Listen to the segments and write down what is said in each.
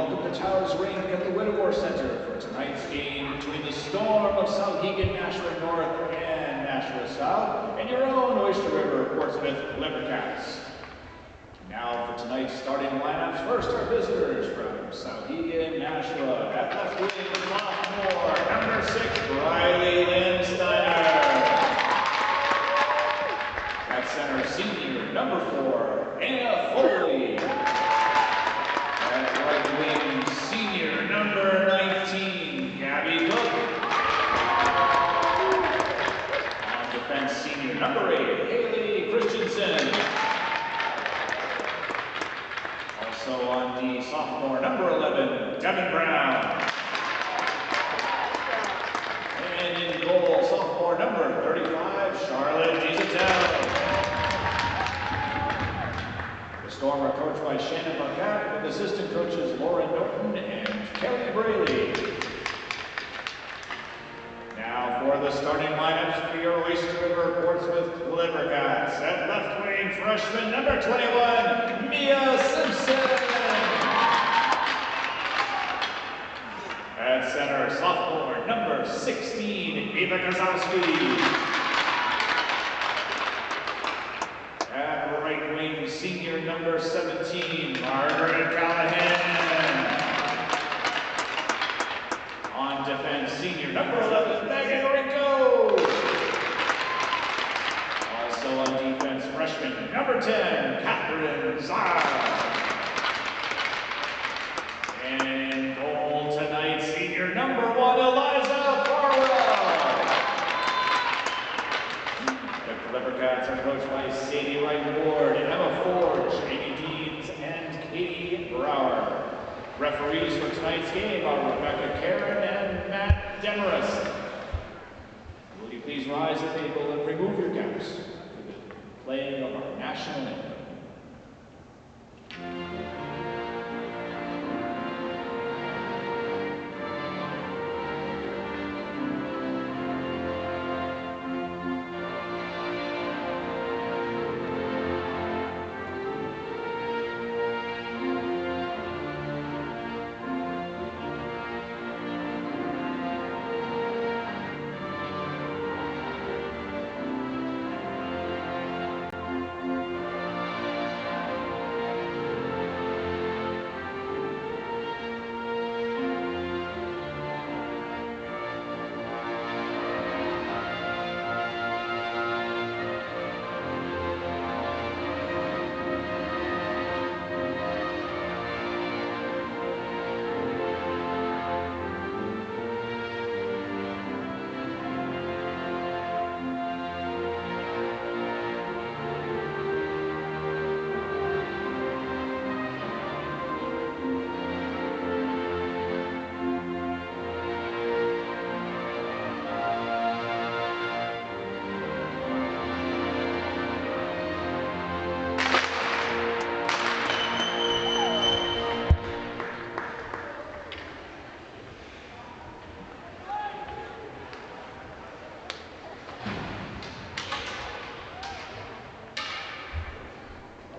welcome to Towers Rink at the River-Portsmouth Center for tonight's game between the Storm of Souhegan-Nashua North and Nashua South and your own Oyster River-Portsmouth Leopardcats. Now for tonight's starting lineups, first our visitors from Souhegan-Nashua. At left wing, sophomore, number 6, Riley Lindsteiner. At center, senior, number 4, Anna Foley. At right wing, senior, number 19, Gabby Cook. On defense, senior, number 8, Haley Christensen. Also on D, sophomore, number 11, Devin Brown. And in goal, sophomore, number 35, Charlotte Gizatel. The Storm are coached by Shannon Marquette with assistant coaches Lauren Norton and Kelly Braley. Now for the starting lineups for your Oyster River-Portsmouth Leopardcats. At left wing, freshman number 21, Mia Simpson. At center, sophomore number 16, Eva Kozowski. At right wing, senior number 17, Margaret Callahan. On defense, senior number 11, Megan Rinko. Also on defense, freshman number 10, Catherine Zara. And in goal tonight, senior number 1, Eliza Farwell. The Leopardcats are coached by Sadie Wright-Ward, Emma Forge, Amy Deans, and Katie Brower. Referees for tonight's game are Rebecca Karen and Matt Demarest. Will you please rise at the table and remove your caps for the playing of our national anthem.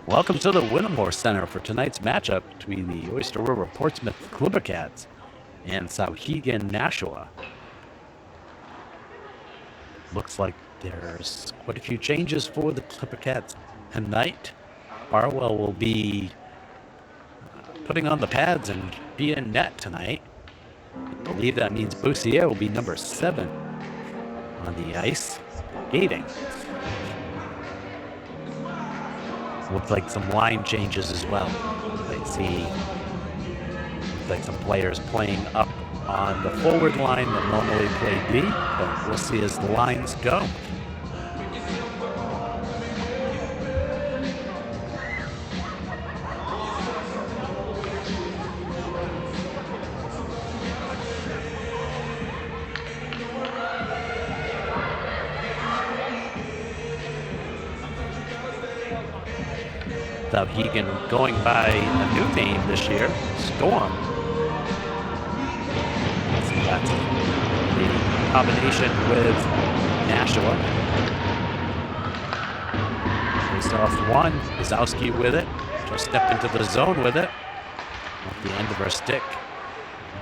Welcome to the Whittemore Center for tonight's matchup between the Oyster River-Portsmouth Leopardcats and Souhegan-Nashua. Looks like there's quite a few changes for the Leopardcats tonight. Barwell will be putting on the pads and be in net tonight. I believe that means Boussier will be number 7 on the ice, skating. Looks like some line changes as well. I see like some players playing up on the forward line that normally play B, but we'll see as the lines go. Souhegan going by a new name this year, Storm. So that's the combination with Nashua. Faced off one, Kozowski with it, just stepped into the zone with it. off the end of her stick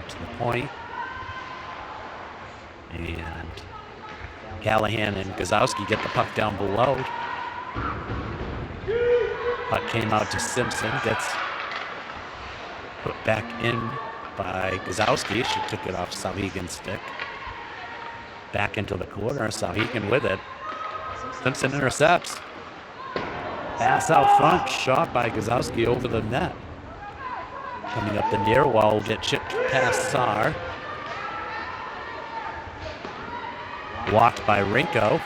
to the point. And Callahan and Gazowski get the puck down below. Puck came out to Simpson, gets put back in by Gazowski. She took it off Souhegan's stick. Back into the corner, Souhegan with it. Simpson intercepts. Pass out front, shot by Gazowski over the net. Coming up the near wall, will get chipped past Saar. Blocked by Rinko.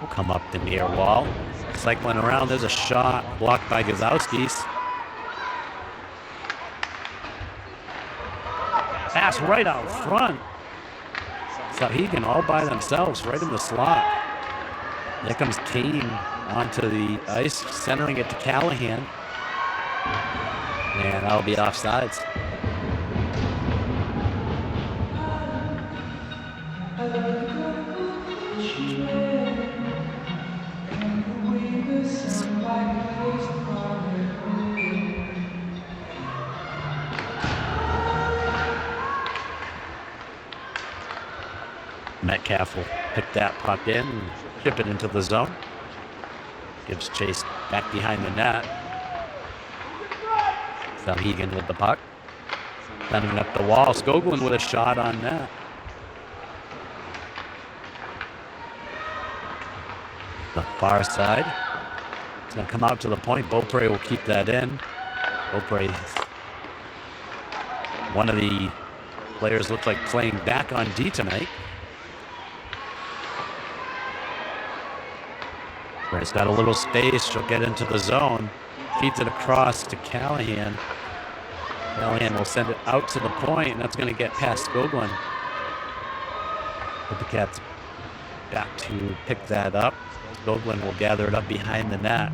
Will come up the near wall. Cycling around, there's a shot blocked by Gazowski's. Pass right out front. Souhegan all by themselves, right in the slot. There comes Kane onto the ice, centering it to Callahan. And that'll be offsides. Metcalf will pick that puck in and chip it into the zone. Gives chase back behind the net. Souhegan with the puck. Sending up the wall. Skoglund with a shot on net. The far side. It's going to come out to the point. Beaupre will keep that in. Beaupre, one of the players looked like playing back on D tonight. It's got a little space. She'll get into the zone. Feeds it across to Callahan. Callahan will send it out to the point, and that's going to get past Skoglund. But the Cats back to pick that up. Skoglund will gather it up behind the net.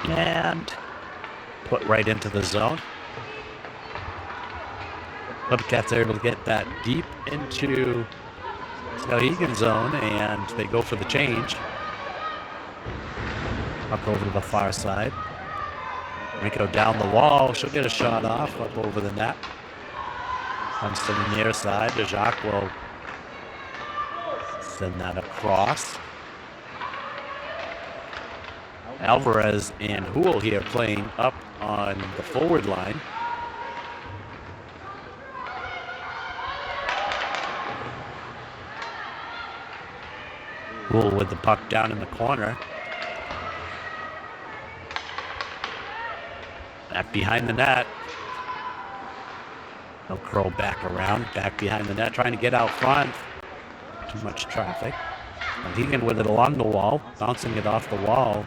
And put right into the zone. But the Cats are able to get that deep into Souhegan's zone, and they go for the change. Up over to the far side. Rico down the wall. She'll get a shot off up over the net. Comes to the near side. Jacques will send that across. Alvarez and Houle here playing up on the forward line. Houle with the puck down in the corner. Back behind the net. They'll curl back around, back behind the net, trying to get out front. Too much traffic. Souhegan with it along the wall, bouncing it off the wall.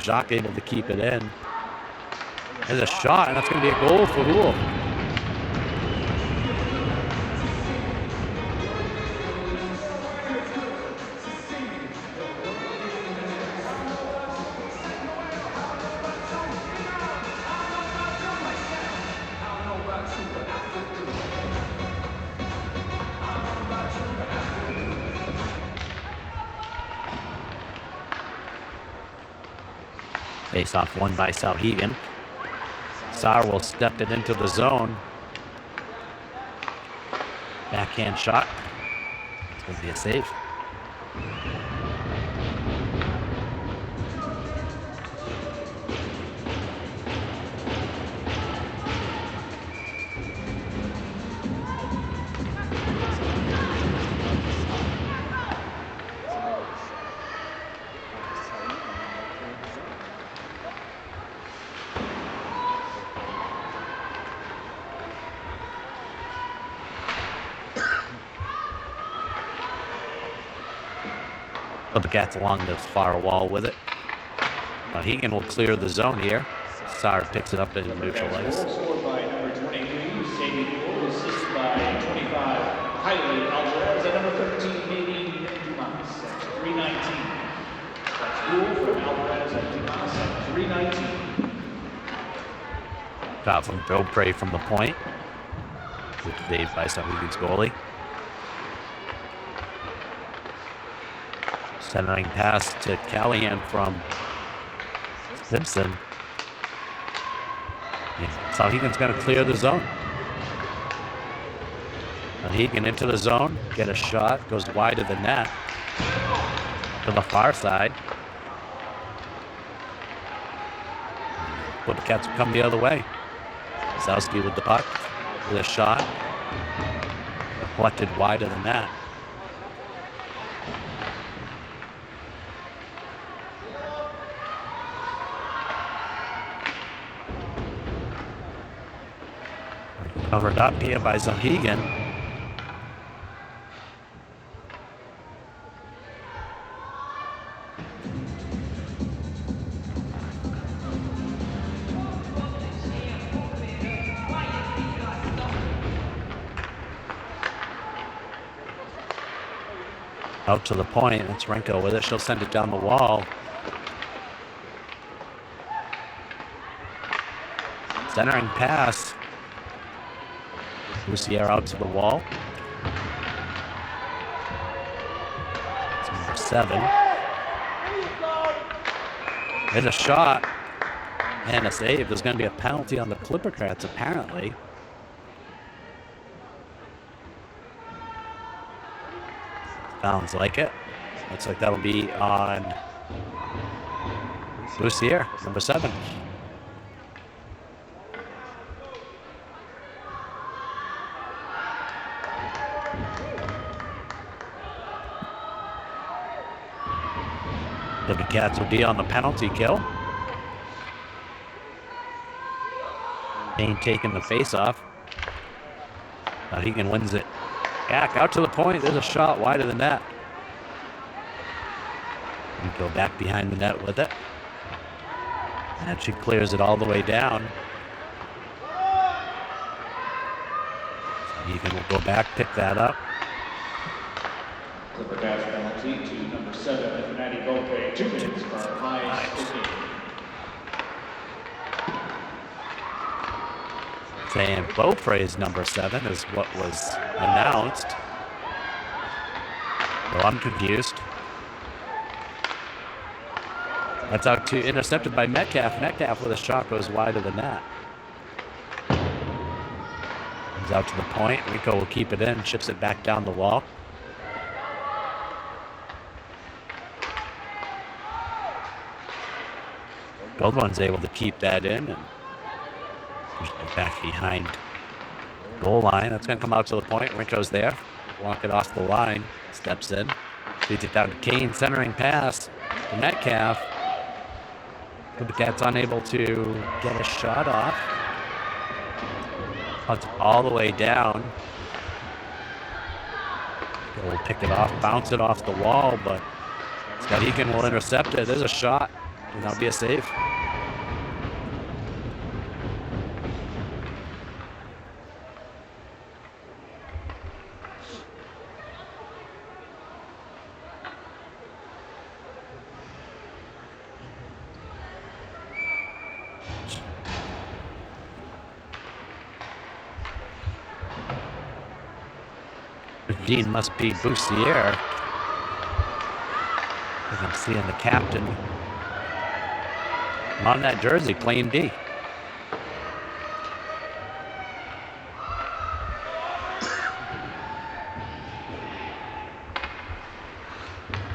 Jacques able to keep it in. There's a shot, and that's going to be a goal for Houle. Face off won by Souhegan. Saar will step it into the zone. Backhand shot. It's going to be a save. The Cats along the far wall with it. Souhegan will clear the zone here. Saar picks it up in neutral ice. Scored by number 22, Sadie Houle, assisted by 25, Kylie Alvarez, and number 13, Nadine Dumas at 319. That's Houle from Alvarez and Dumas at 319. Shot from Beaupre from the point. Good save by Souhegan's goalie. Centering pass to Callahan from Simpson. Souhegan's going to clear the zone. Souhegan into the zone, get a shot, goes wide of the net to the far side. But the Cats will come the other way. Sowski with the puck, with a shot, deflected wide of the net. Covered up here by Souhegan. Out to the point, it's Renko with it. She'll send it down the wall. Centering pass. Lucier out to the wall. It's number 7. There's a shot and a save. There's going to be a penalty on the Clipper Cats, apparently. Sounds like it. Looks like that'll be on Lucier, number 7. The Cats will be on the penalty kill. Kane taking the face-off. Souhegan wins it. Back out to the point. There's a shot wide of the net. You go back behind the net with it. And she clears it all the way down. Souhegan will go back, pick that up. Clipper Cats penalty to number 7, Maddie Volpe. 2 minutes for high sticking. Saying Beaupre's number 7 is what was announced. Well, I'm confused. That's out to intercepted by Metcalf. Metcalf with a shot goes wide of the net. Comes out to the point. Rico will keep it in, chips it back down the wall. Goldwyn's able to keep that in and push it back behind goal line. That's going to come out to the point. Rinko's there. Walk it off the line. Steps in. Feeds it down to Kane. Centering pass to Metcalf. The Cats unable to get a shot off. Cuts all the way down. We'll pick it off, bounce it off the wall, but Souhegan will intercept it. There's a shot, and that'll be a save. Dean must be Boussier. I'm seeing the captain on that jersey playing D.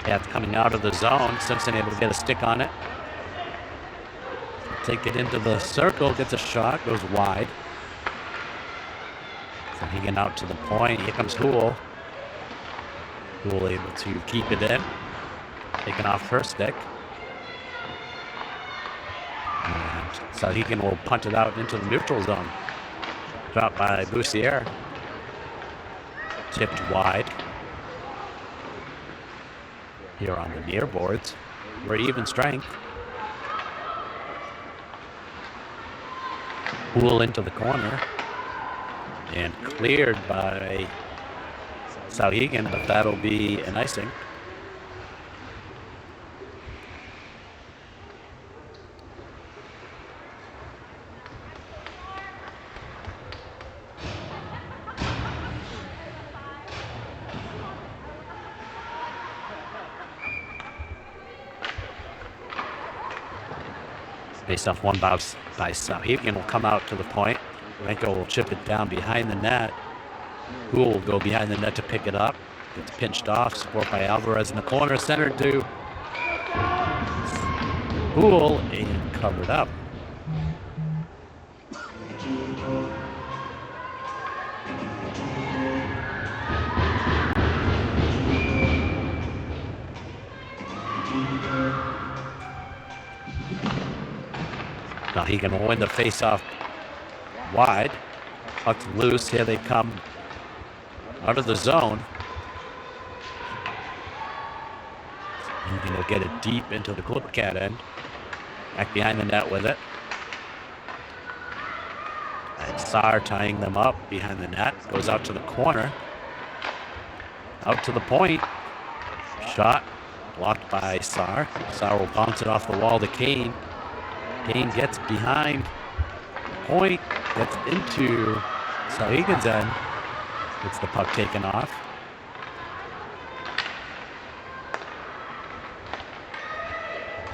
Yeah, it's coming out of the zone. Simpson able to get a stick on it. Take it into the circle, gets a shot, goes wide. So he getting out to the point. Here comes Houle. Houle able to keep it in. Taking off her stick. And Souhegan will punt it out into the neutral zone. Dropped by Boussier. Tipped wide. Here on the near boards. We're even strength. Houle into the corner. And cleared by Souhegan, but that'll be an icing. Based off one bounce by Souhegan will come out to the point. Renko will chip it down behind the net. Poole will go behind the net to pick it up. It's pinched off. Support by Alvarez in the corner. Centered to Poole and covered up. Now he can win the face-off wide. Puck's loose. Here they come out of the zone. And will get it deep into the Clipper Cat end. Back behind the net with it. And Saar tying them up behind the net. Goes out to the corner. Out to the point. Shot blocked by Saar. Saar will bounce it off the wall to Kane. Kane gets behind the point. Gets into Souhegan's end. Gets the puck taken off.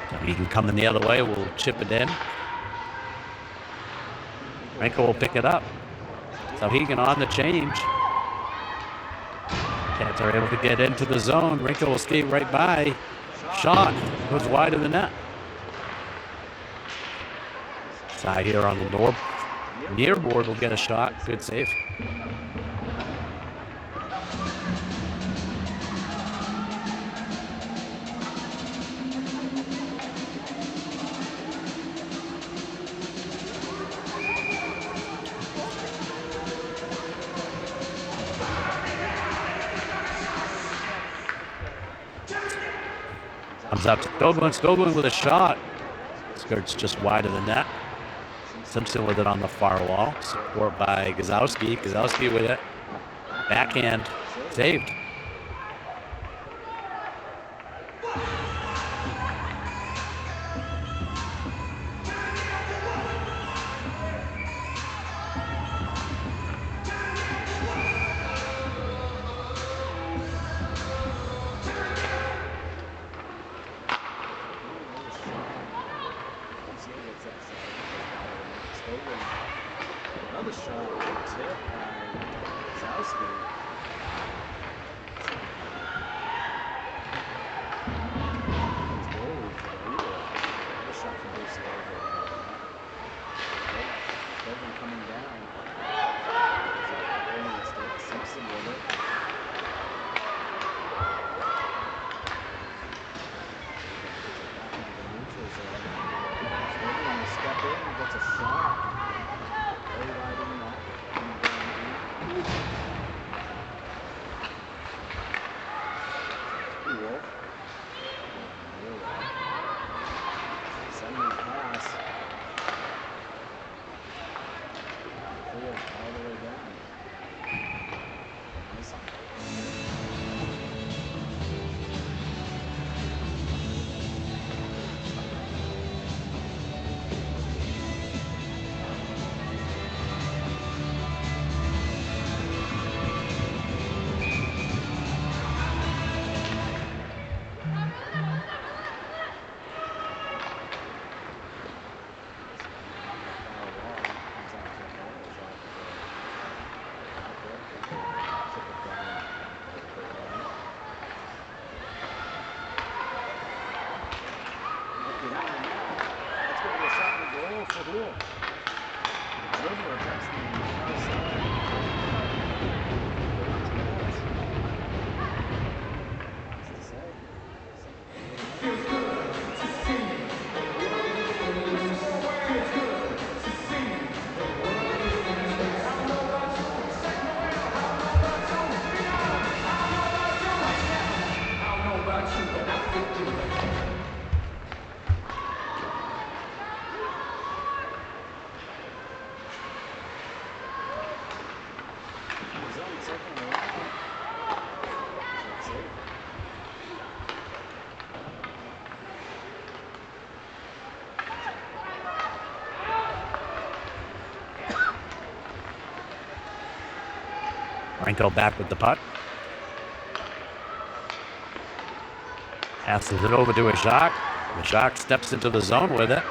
Souhegan coming the other way. We'll chip it in. Renko will pick it up. Souhegan on the change. Cats are able to get into the zone. Renko will skate right by. Shot goes wide of the net. Side here on the near board will get a shot. Good save. Comes out to Skoglund. Skoglund with a shot. Skirts just wide of the net. Simpson with it on the far wall. Support by Gazowski. Gazowski with it. Backhand. Saved. Another shot tip by Gazowski. Another shot from Boston coming down. Simpson with it. Step in, gets a shot. Very wide in that. Cool. Sending pass. Clear all the way down. Nice. Renko back with the puck. Passes it over to a Jacques. The Jacques steps into the zone with it.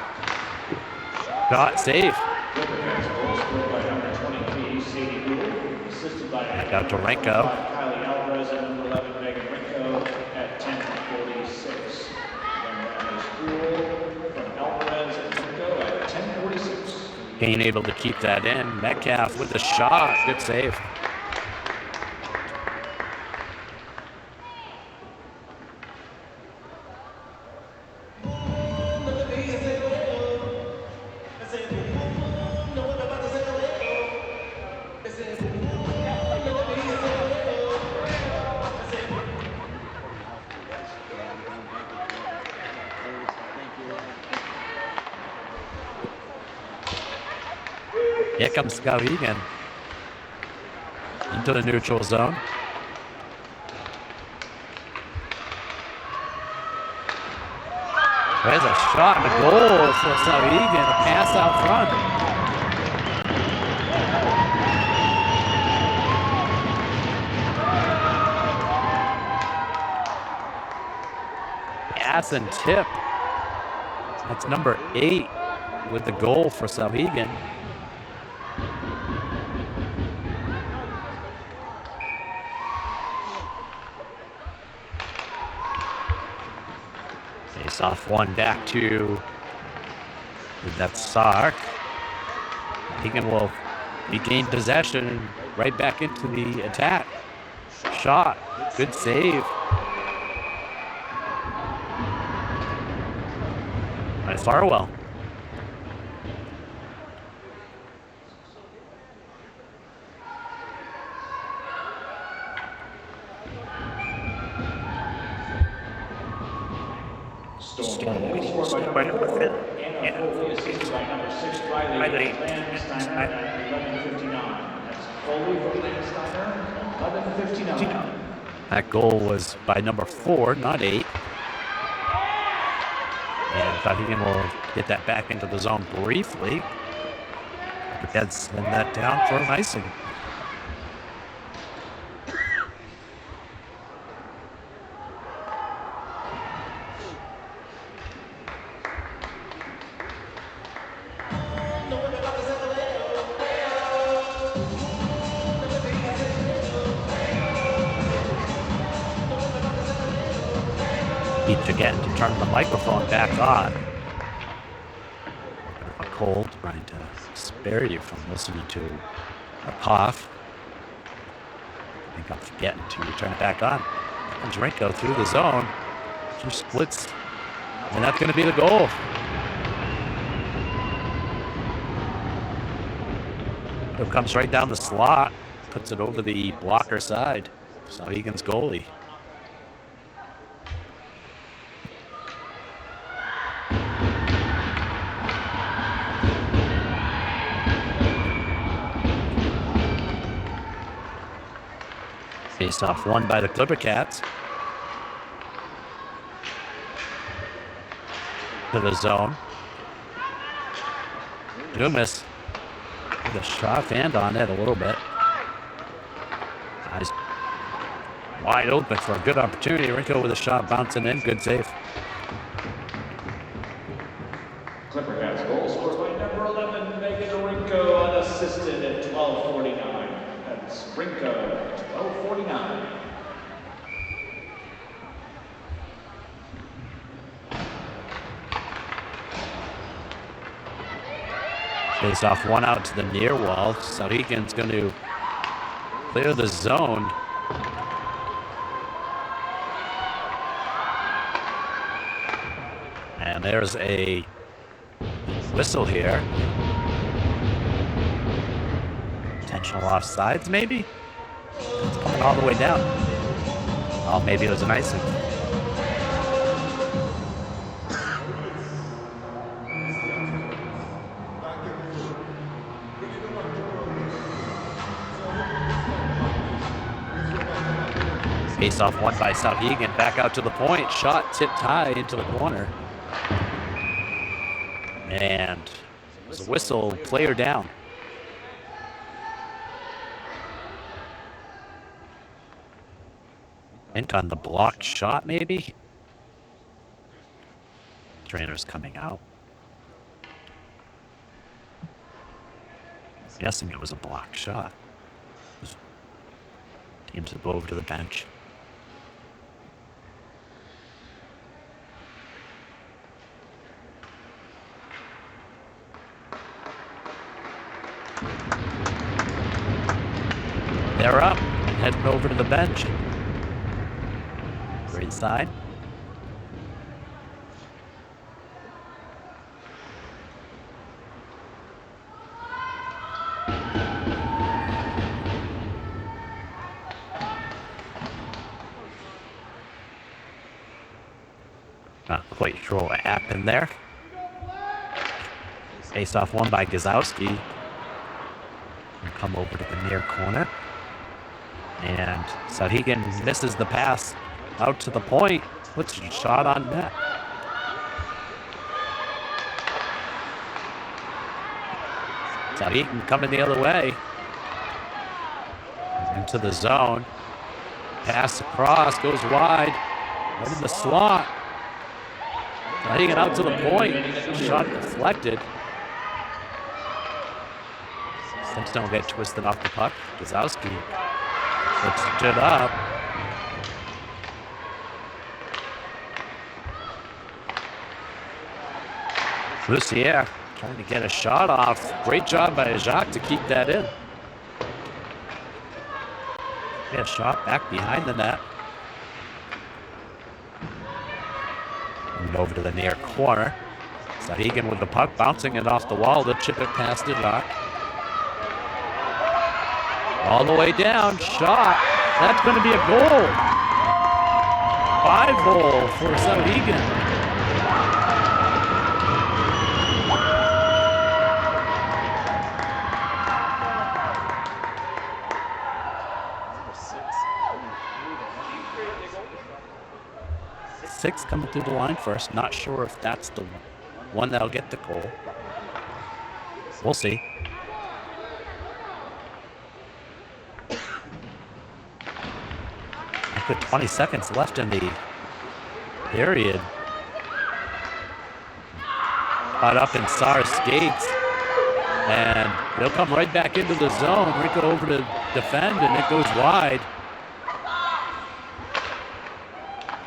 Shot safe. Clippercats goal scored by number 23, Sadie Gould, assisted by Back out to number Renko. 25, Kylie Alvarez, and number 11, Megan Renko at 10:46. Then that is Gould from Alvarez and Renko at 10:46. Being able to keep that in. Metcalf with the shot. Good save. Here comes Souhegan into the neutral zone. There's a shot and a goal for Souhegan. A pass out front. Pass and tip. That's number 8 with the goal for Souhegan. Face off one back to, that's Sark. Souhegan will regain possession and right back into the attack. Shot, good save. By Farwell. Storm scored by number 4, Anna Foley, assisted by number 6, Riley Landsteiner at 11:59. That's Foley from Landsteiner, 11:59. That goal was by number 4, not 8. And Souhegan will get that back into the zone briefly. But that's send that down for an icing. Each again to turn the microphone back on. A cold, trying to spare you from listening to a cough. I think I'm forgetting to turn it back on. Comes Renko through the zone. She splits, and that's going to be the goal. It comes right down the slot, puts it over the blocker side. Souhegan's goalie. Face off won by the Clippercats. To the zone. Dumas with a shot hand on it a little bit. Eyes wide open for a good opportunity. Renko with a shot bouncing in. Good save. Clippercats goal scored by number 11, Megan Renko, unassisted at 12:49. That's Renko, 12:49. Face off one out to the near wall. Souhegan's going to clear the zone. And there's a whistle here. Intentional offsides, maybe? It's coming all the way down. Oh, maybe it was an icing. Face off one by Souhegan, back out to the point. Shot tipped high into the corner. And there's a whistle, player down. I think on the blocked shot, maybe? Trainer's coming out. Guessing it was a blocked shot. Teams will go over to the bench. They're up, heading over to the bench. Great side. Not quite sure what happened there. Face off one by Gazowski. And come over to the near corner. And Souhegan misses the pass out to the point. Puts a shot on net. Souhegan coming the other way. Into the zone. Pass across, goes wide. Right in the slot. Souhegan out to the point. Shot deflected. Sims don't get twisted off the puck. Gazowski lifts it up. Lucier trying to get a shot off. Great job by Jacques to keep that in. Yeah, shot back behind the net. And over to the near corner. Souhegan with the puck, bouncing it off the wall to chip it past Jacques. All the way down, shot. That's going to be a goal. 5-goal for Souhegan. Six coming through the line first. Not sure if that's the one that'll get the goal. We'll see. Good 20 seconds left in the period. Caught up in Sar's skates. And they'll come right back into the zone. Rico over to defend, and it goes wide.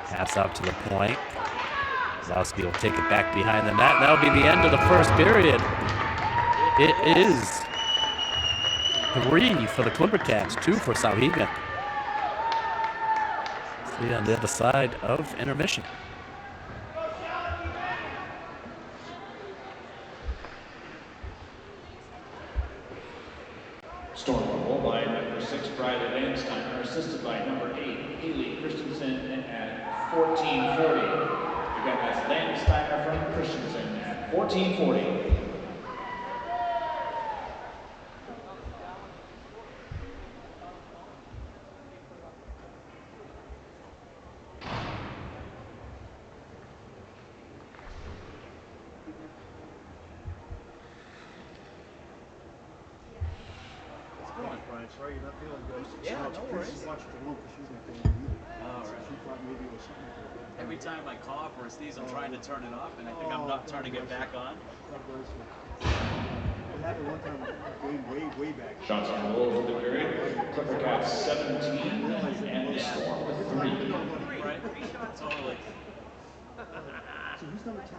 Pass out to the point. Zowski will take it back behind the net. That'll be the end of the first period. It is 3 for the Clipper Cats, 2 for Souhegan. See on the other side of intermission. Storm goal by number 6, Bryden Landsteiner, assisted by number 8, Haley Christensen at 14:40. Again, that's Landsteiner from Christensen at 14:40. Sorry, you're not feeling good. Yeah, no worries. She watched the room because she was not feeling good either. All So right. she thought maybe it was something. Every time I cough or sneeze, I'm trying to turn it off, and I think I'm not turning it back on. God bless you. It happened one time way back. Shots on goal for the period. Clipper Cats 17 and the Storm with 3. Right? Totally. So who's number 10?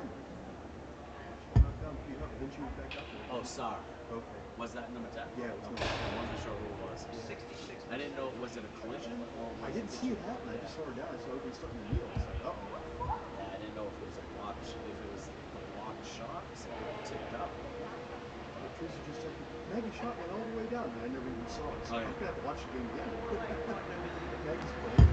She knocked down Pete Huff, then she was back up there. Oh, Sar. Okay. Was that number 10? Yeah, it was Okay. number 10. I wasn't sure who it was. 66. I didn't know, was it a collision? Or I didn't see it happen. I just saw her down. I saw everybody starting to kneel. I was like, oh. Yeah, I didn't know if it was a block, if it was a block shot, so it tipped up. Tracy just said, Maggie shot went all the way down, and I never even saw it. So Oh, yeah. I'm going to have to watch the game again. Maggie's playing.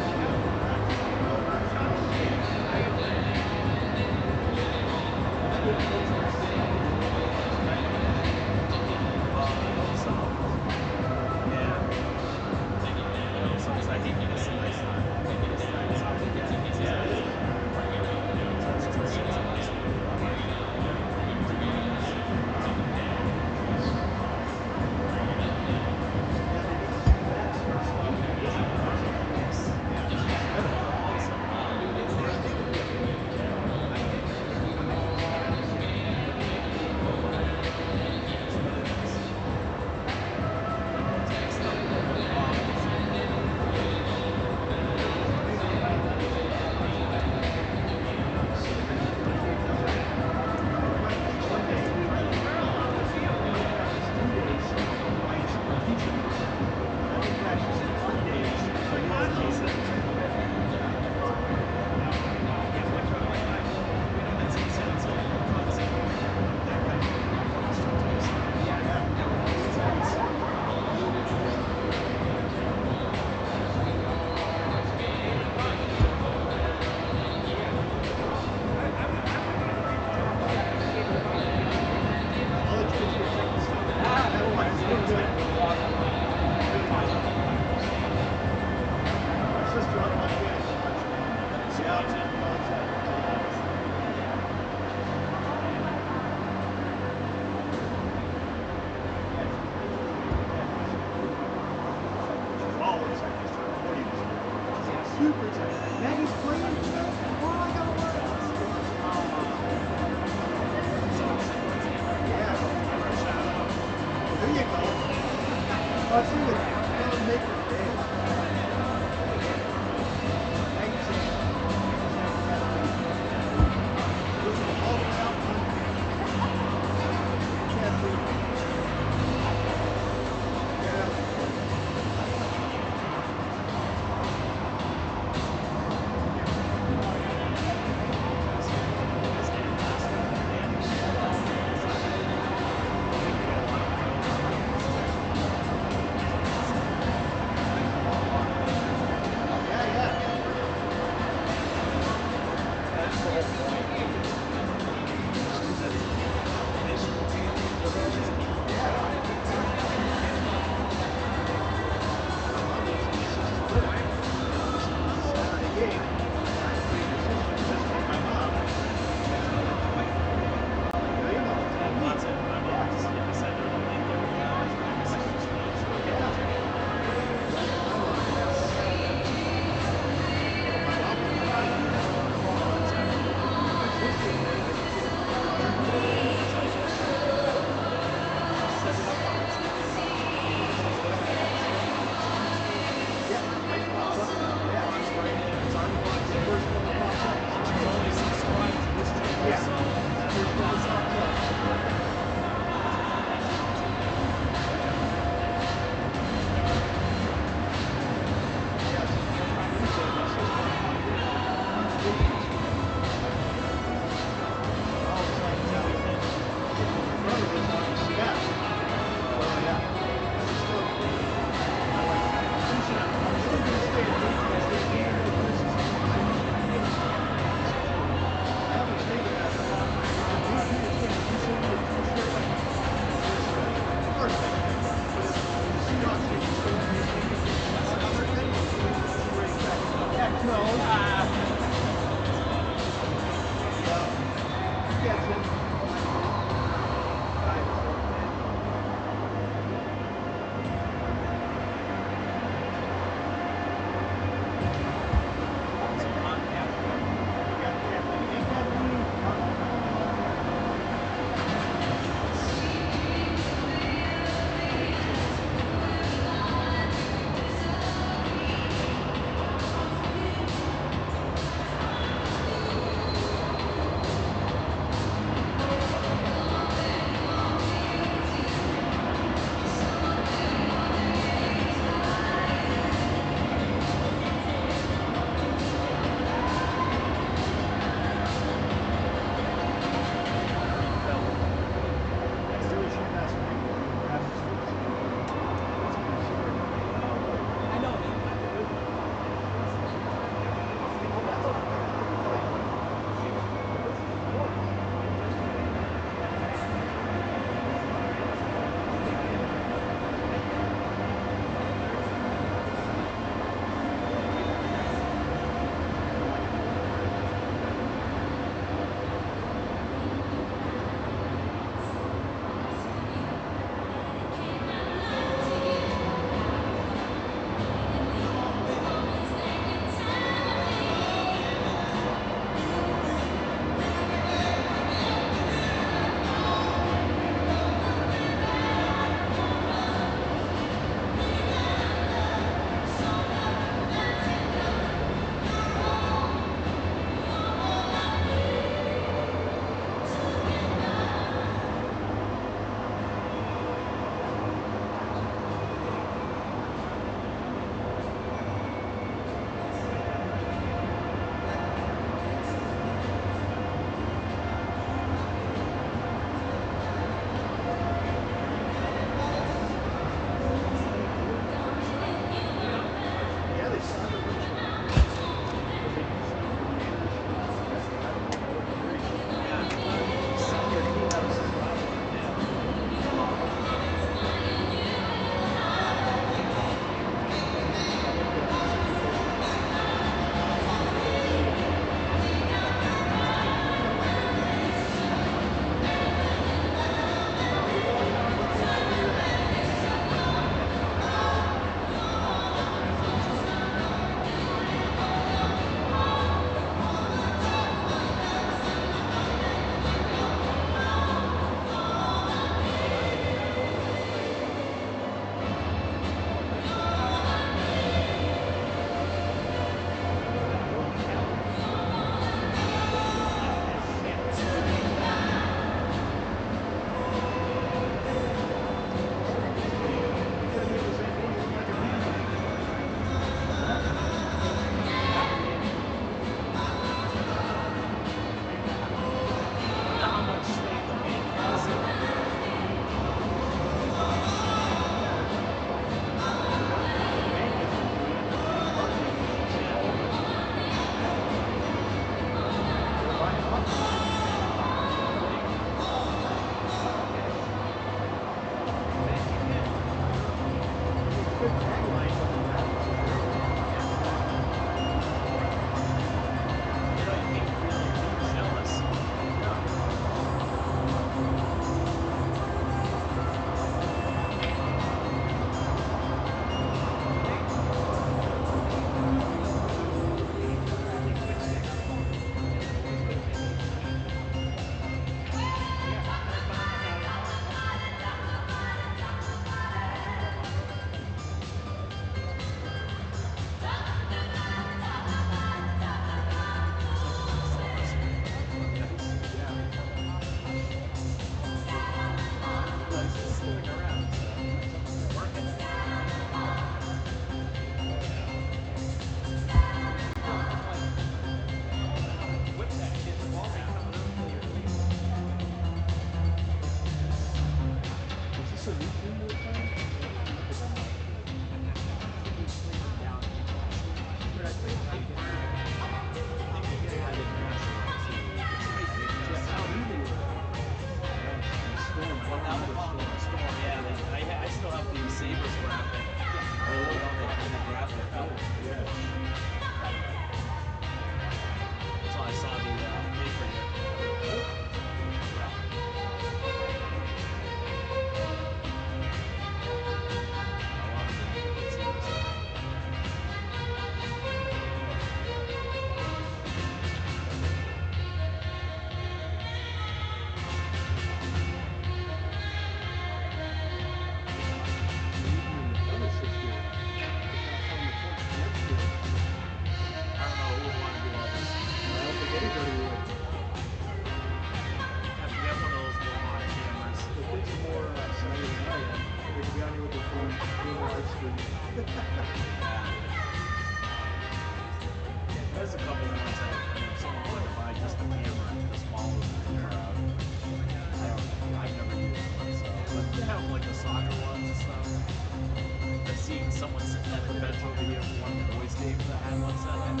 someone sitting at the bench over here for one of the boys' games that had one set up.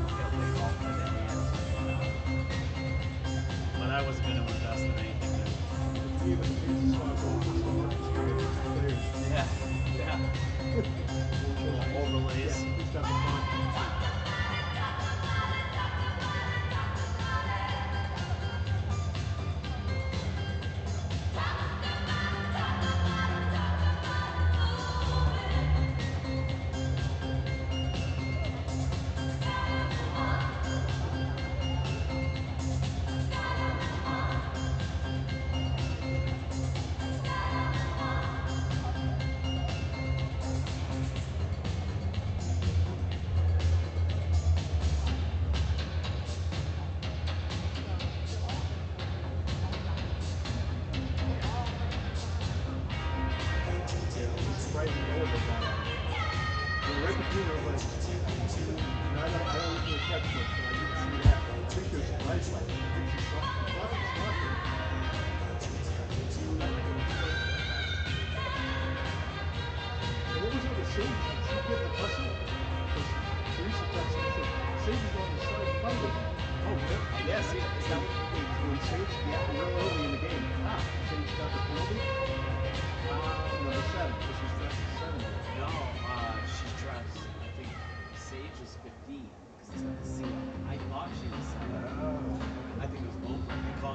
Yeah, they called it in the end. But I wasn't going to invest in anything new. Even the pizza spot goes to the orchestrated players. Yeah, yeah. Overlays. Yeah, who's got the font?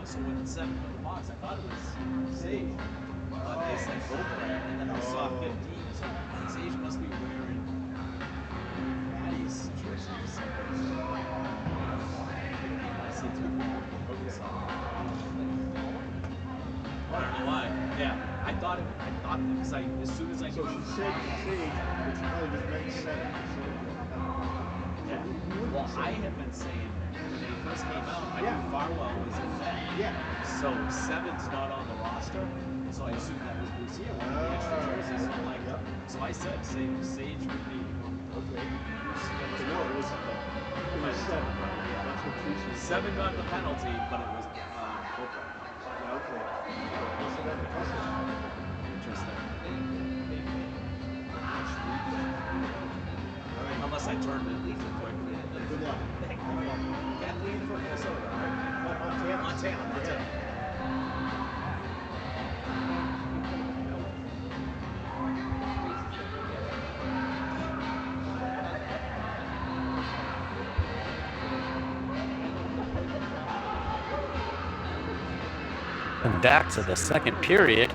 So when the 7 on the box, I thought it was Sage. But they said Goldberg. And then I saw 15. So Sage must be wearing Maddie's jersey. So I see through that. So, I don't know why. Yeah. I thought because as soon as I So she said Sage, but she probably just meant 7. Yeah. Well, I had been saying when they first came out, I knew Farwell was in that. Yeah. So 7's not on the roster, so I assumed that was Lucia, one of the extra jerseys. So I'm like, so I said Sage would be. Okay. Lucia was No, it was 7. Yeah, that's what Teresa said. 7 got the penalty, but it was Oprah. Yeah, okay. So that's impressive. Interesting. All right. Unless I turned it quickly. Good luck. Kathleen from Minnesota, right? Montana. And back to the second period.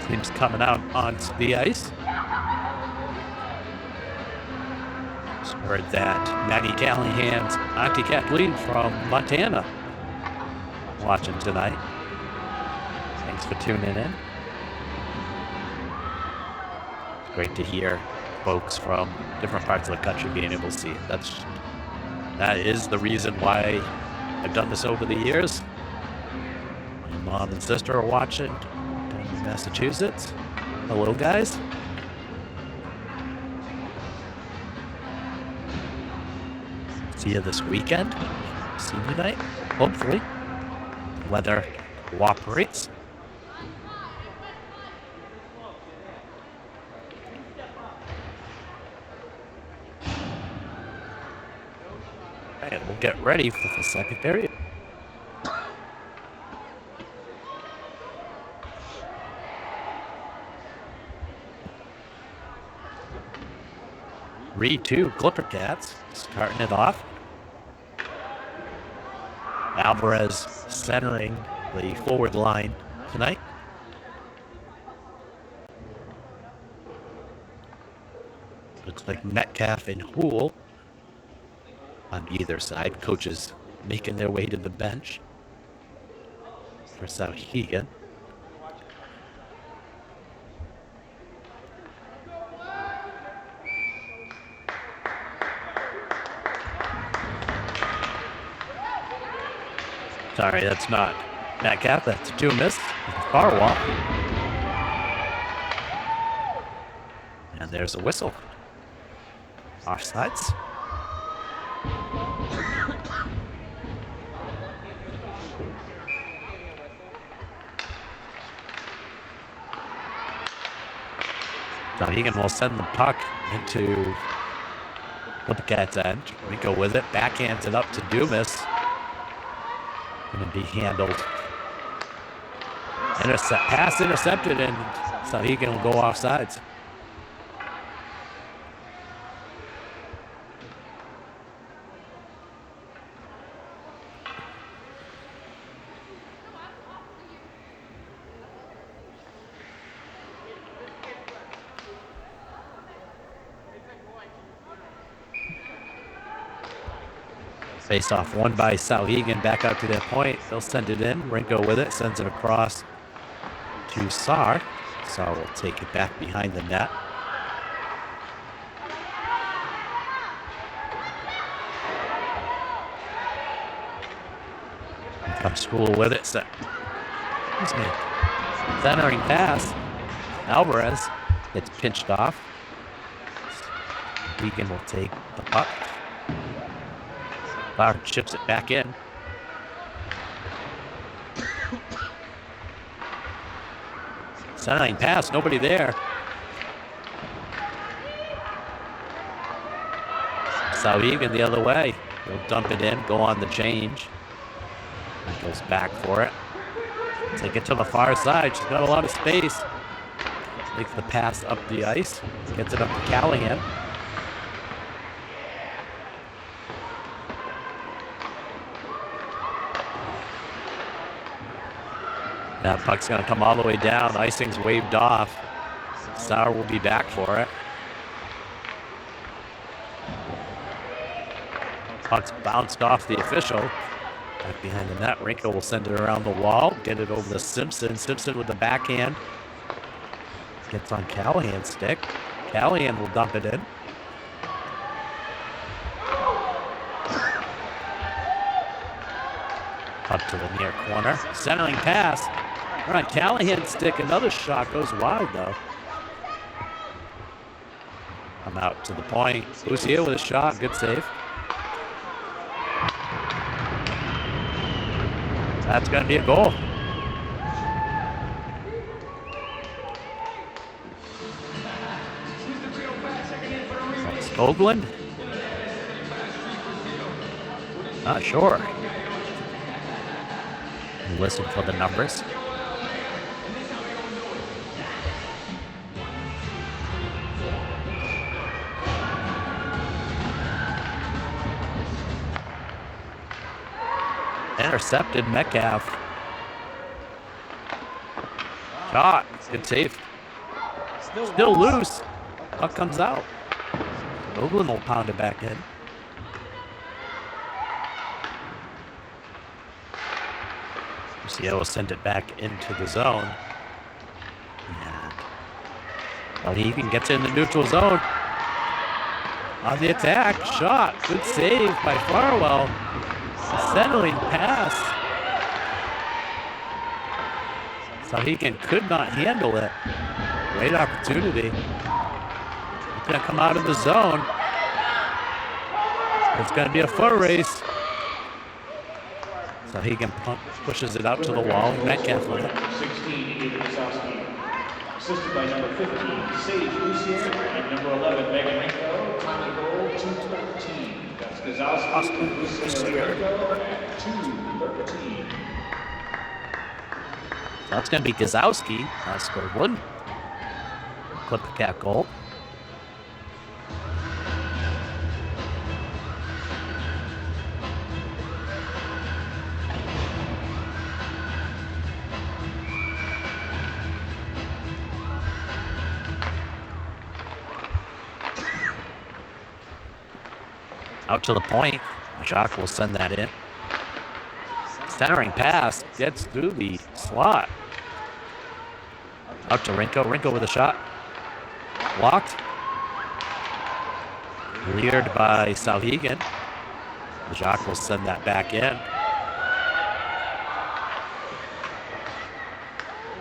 Teams coming out onto the ice. Just heard that Maddie Callahan's Auntie Kathleen from Montana watching tonight. Thanks for tuning in. It's great to hear folks from different parts of the country being able to see it. That is the reason why I've done this over the years. My mom and sister are watching in Massachusetts. Hello, guys. See you this weekend. Senior night, hopefully. Weather cooperates. And we'll get ready for the second period. Reed 2, Clipper Cats, starting it off. Alvarez centering the forward line tonight. Looks like Metcalf and Houle on either side. Coaches making their way to the bench for Souhegan. Sorry, that's not Metcalf. That's a 2 miss. Farwell. And there's a whistle. Offsides. Souhegan will send the puck into the Cats' end. Rico with it, backhands it up to Dumas. Going to be handled. Pass intercepted, and Souhegan will go off sides. Face off won by Souhegan, back out to their point. They'll send it in. Rinko with it, sends it across to Sar. Sar will take it back behind the net. Comes School with it. Excuse me. Centering pass. Alvarez gets pinched off. Deacon will take the puck. Bauer chips it back in. Centering pass, nobody there. Souhegan the other way. He'll dump it in, go on the change. He goes back for it. Take it to the far side. She's got a lot of space. Makes the pass up the ice. Gets it up to Callahan. That puck's going to come all the way down. Icing's waved off. Sauer will be back for it. Puck's bounced off the official. Back behind the net. Rinko will send it around the wall. Get it over to Simpson. Simpson with the backhand. Gets on Callahan's stick. Callahan will dump it in. Up to the near corner. Centering pass. All right, Callahan's stick. Another shot goes wide, though. I'm out to the point. Who's here with a shot? Good save. That's going to be a goal. Skoglund? Not sure. Listen for the numbers. Intercepted Metcalf. Shot. Good save. Still loose. Puck comes out. Oakland will pound it back in. Lucio will send it back into the zone. And he gets in the neutral zone. On the attack. Shot. Good save by Farwell. Settling pass. Souhegan could not handle it. Great opportunity. It's going to come out of the zone. It's going to be a foot race. Souhegan pushes it out to the wall. Metcalf with it. 16, assisted by number 15, Sage Lucier, and number 11, Megan Rinko. Time of goal, 2:13. That's Gazowski, Lucier, Rinko at 2:13. That's going to be Gazowski. Scored one. Clip the cat goal. Out to the point. Jacques will send that in. Centering pass gets through the slot. Out to Rinko. Rinko with a shot. Blocked. Cleared by Souhegan. Jacques will send that back in.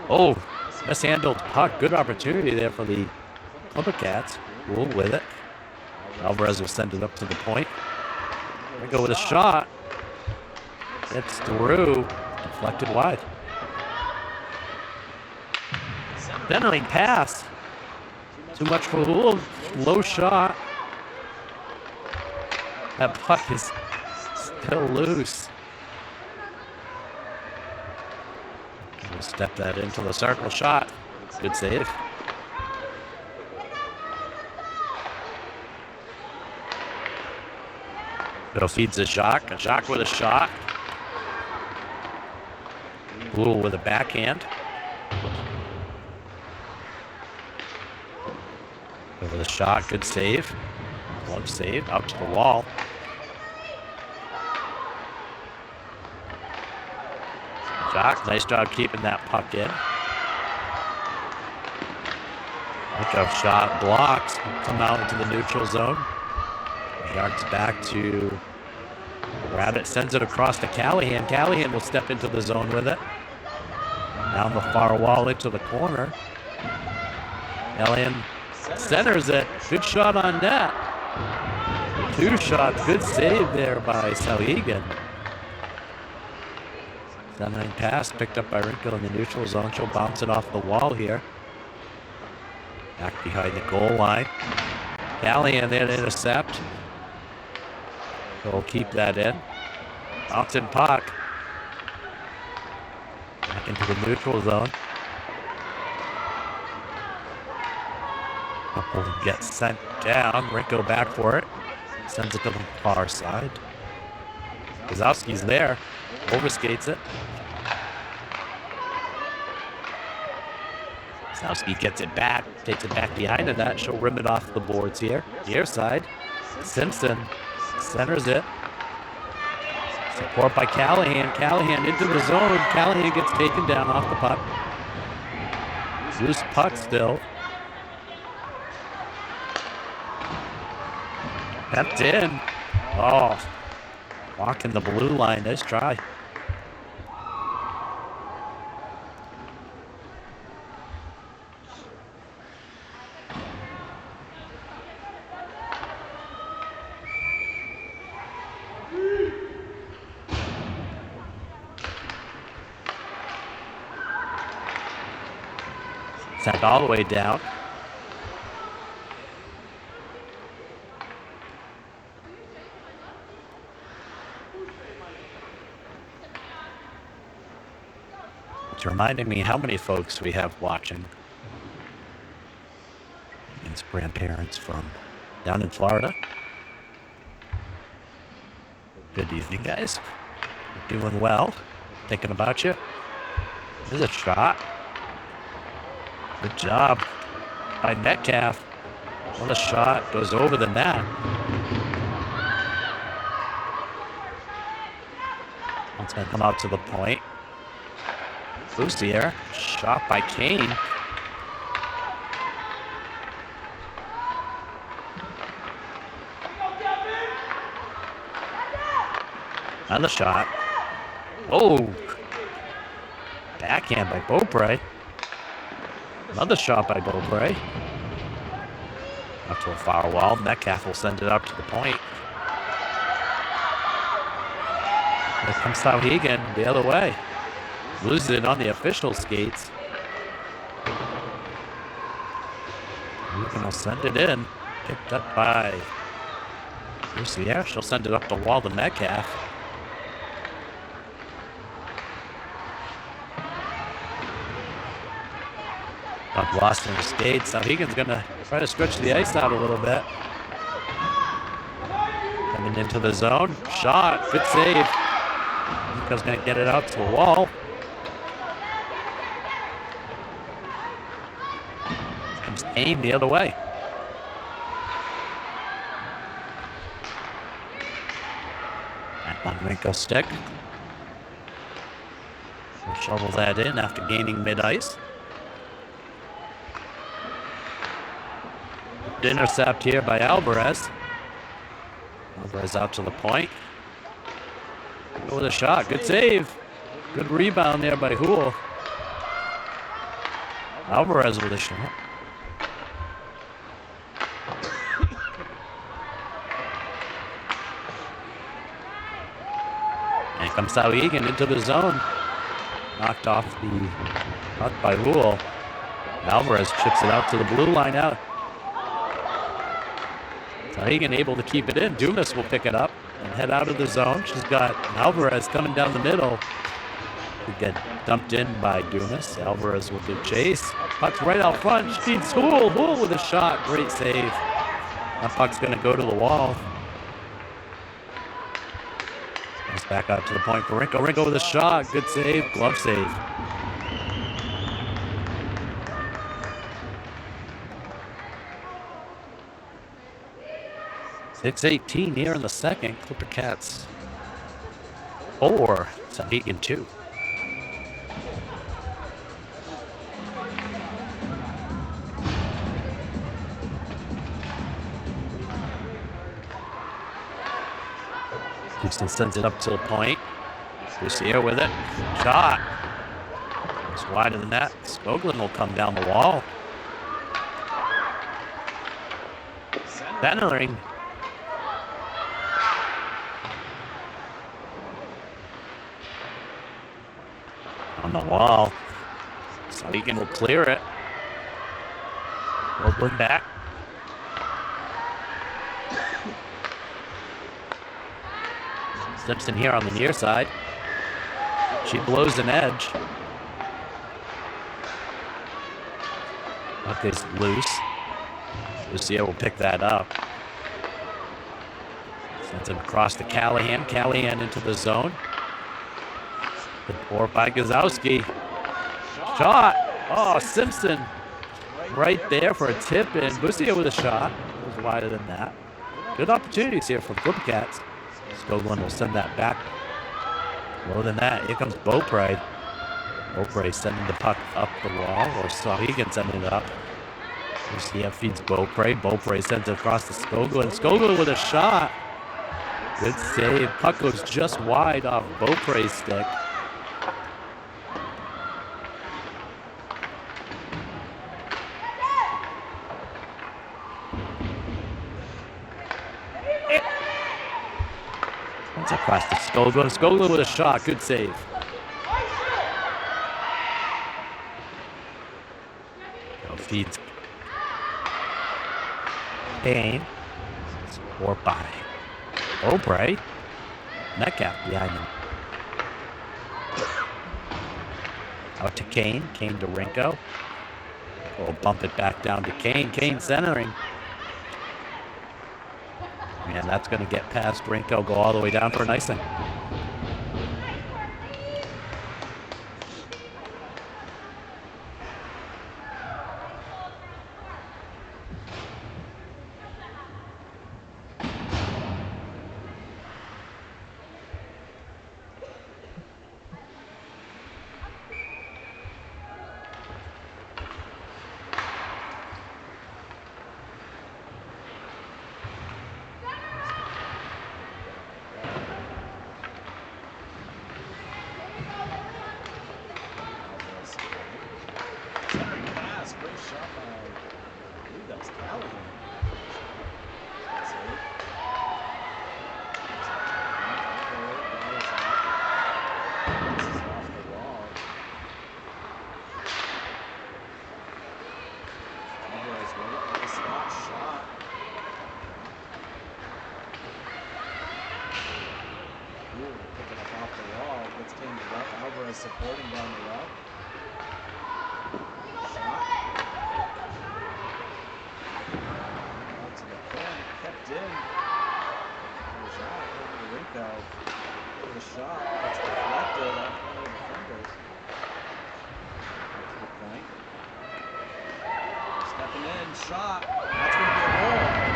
Oh, mishandled puck. Good opportunity there for the Clipper Cats. Wool with it. Alvarez will send it up to the point. Rinko with a shot. It's through. Deflected wide. Centering pass. Too much for Hool. Low shot. That puck is still loose. We'll step that into the circle shot. Good save. Bill feeds to Jacques. Jacques with a shot. Hool with a backhand. Over the shot, good save. Glove save, out to the wall. Jacques, nice job keeping that puck in. Pickup shot, blocks, come out into the neutral zone. Yards back to Rabbit, sends it across to Callahan. Callahan will step into the zone with it. Down the far wall into the corner. Callahan centers it. Good shot on net. 2 shots. Good save there by Souhegan. Centering pass picked up by Wrinkle in the neutral zone. She'll bounce it off the wall here. Back behind the goal line. Callahan there to intercept. He'll keep that in. Bouncing puck. Back into the neutral zone. Couple gets sent down. Rinko back for it. Sends it to the far side. Kozowski's there. Overskates it. Kozowski gets it back. Takes it back behind the net. She'll rim it off the boards here. Near side. Simpson centers it. Support by Callahan. Callahan into the zone. Callahan gets taken down off the puck. Loose puck still. Kept in. Oh, walking the blue line. Nice try. Sent all the way down. It's reminding me how many folks we have watching. It's grandparents from down in Florida. Good evening, guys. Doing well. Thinking about you. There's a shot. Good job by Metcalf. What a shot. Goes over the net. It's going to come out to the point. Boussier. Shot by Kane. Another shot. Whoa. Backhand by Beaupre. Another shot by Beaupre. Up to a far wall. Metcalf will send it up to the point. Here comes Souhegan the other way. Loses it on the official skates. Souhegan will send it in. Picked up by Boussier. She'll send it up the wall to Metcalf. Puck lost in the skates. Souhegan's going to try to stretch the ice out a little bit. Coming into the zone. Shot. Good save. Nico's going to get it out to the wall. Comes Kane the other way. Back on Rinko's stick. We'll shovel that in after gaining mid-ice. Intercept here by Alvarez. Alvarez out to the point. Go with a shot. Good save. Good rebound there by Hool. Alvarez with a shot. And comes Souhegan into the zone. Knocked off the puck by Hool. Alvarez chips it out to the blue line out. Souhegan able to keep it in. Dumas will pick it up and head out of the zone. She's got Alvarez coming down the middle. Could get dumped in by Dumas. Alvarez will give chase. Puck's right out front. She feeds Hool. Hool with a shot. Great save. That puck's going to go to the wall. Comes back out to the point for Rinko. Rinko with a shot. Good save. Glove save. .6:18 here in the second. Clipper Cats 4, Souhegan 2. Houston sends it up to the point. Lucia with it. Shot. It's wider than that. Skoglund will come down the wall. Centering. On the wall. Souhegan will clear it. Open back. Simpson here on the near side. She blows an edge. Puck is loose. Lucia will pick that up. Sends it across to Callahan. Callahan into the zone. Good pour by Gazowski. Shot. Oh, Simpson right there for a tip in. Lucia with a shot. It was wider than that. Good opportunities here for Clipper Cats. Skoglund will send that back. Lower than that, here comes Beaupre. Beaupre sending the puck up the wall, or Souhegan sending it up. Lucia feeds Beaupre. Beaupre sends it across to Skoglund. Skoglund with a shot. Good save. Puck goes just wide off Beaupre's stick. It's across to Skoglund. Skoglund with a shot. Good save. Now feeds Kane. Or by Beaupre. Metcalf behind him. Out to Kane. Kane to Rinko. We'll bump it back down to Kane. Kane centering. And that's going to get past Rinko, go all the way down for an icing. Supporting down the route. Shot. Out to the corner, kept in. Shot over to Rinko. The shot that's deflected off one of the defenders. Out to the point. Stepping in, shot. That's going to be a goal.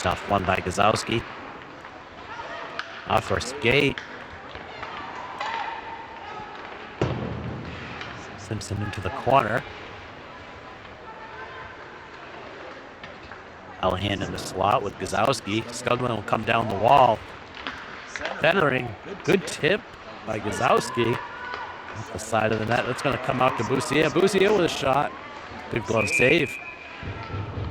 Off one by Gazowski. Off her skate. Simpson into the corner. Callahan in the slot with Gazowski. Scudlin will come down the wall. Centering. Good tip by Gazowski. Off the side of the net. That's going to come out to Boussier. Boussier with a shot. Good glove save.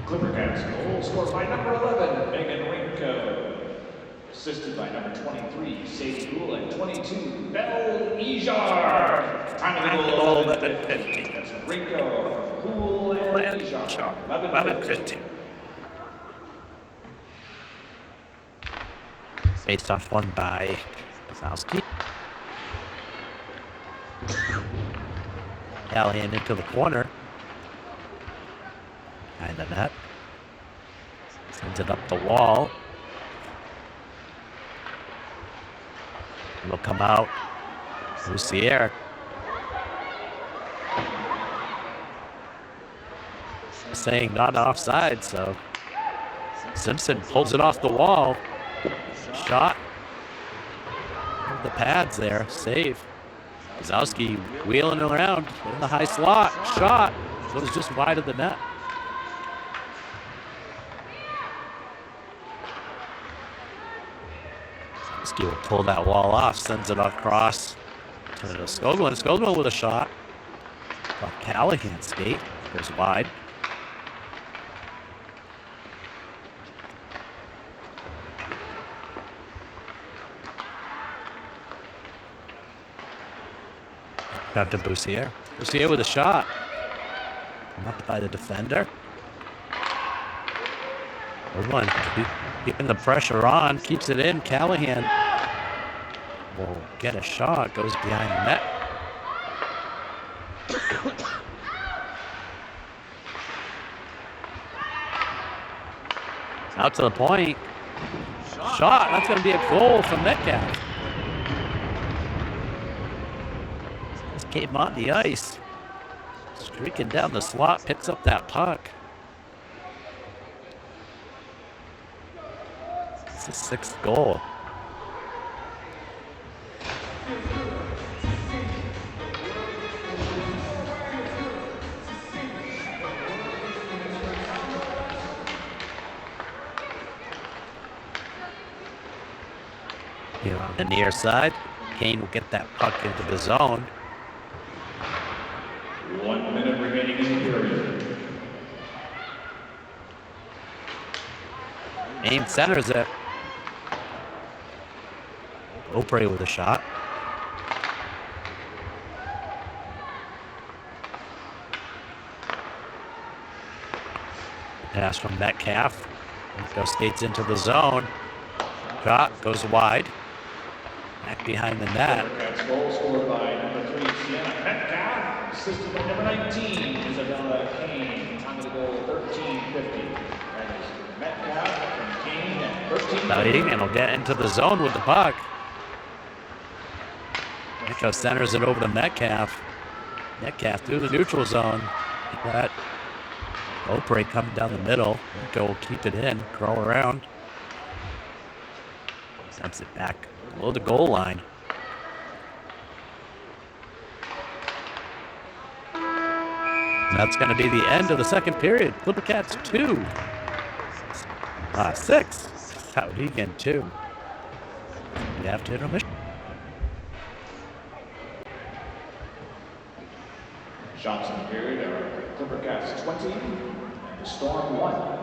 Clipper Cats goal scored by number 11, Megan Rinko. Assisted by number 23, Sadie Gould, and 22, Belle Ijar. Time of the goal, 11:50. That's Rinko, Gould, and Ijar. 11:50. Faced off one by Gazowski. Callahan into the corner. Behind the net. Sends it up the wall. It'll come out. Boussier. Saying not offside, so Simpson pulls it off the wall. Shot. The pads there. Save. Gazowski wheeling around in the high slot. Shot. Goes just wide of the net. Gazowski will pull that wall off. Sends it across to Skoglund. Skoglund with a shot. Off Callahan's skate. Goes wide. Back to Boussier. Boussier with a shot. Up by the defender. Good one. Keeping the pressure on. Keeps it in. Callahan will get a shot. Goes behind the net. Out to the point. Shot. That's going to be a goal from Metcalf. Came on the ice. Streaking down the slot. Picks up that puck. It's his 6th goal. Here on the near side, Kane will get that puck into the zone. 1 minute remaining in the period. Aim centers it. Opry with a shot. Pass from Metcalf. Metcalf skates into the zone. Shot goes wide. Back behind the net. Cats goal scored by number 3, Sienna Metcalf. Assisted by number 19, Isabella Kane. Time of the goal, 13:50. That is Metcalf from Kane at 13:50. And will get into the zone with the puck. Metcalf centers it over to Metcalf. Metcalf through the neutral zone. That Opry coming down the middle. Metcalf will keep it in, crawl around. Sends it back below the goal line. And that's going to be the end of the second period. Clipper Cats 2. 6. Souhegan 2. We have to intermission. Shots in the period are Clipper Cats 20 and the Storm 1.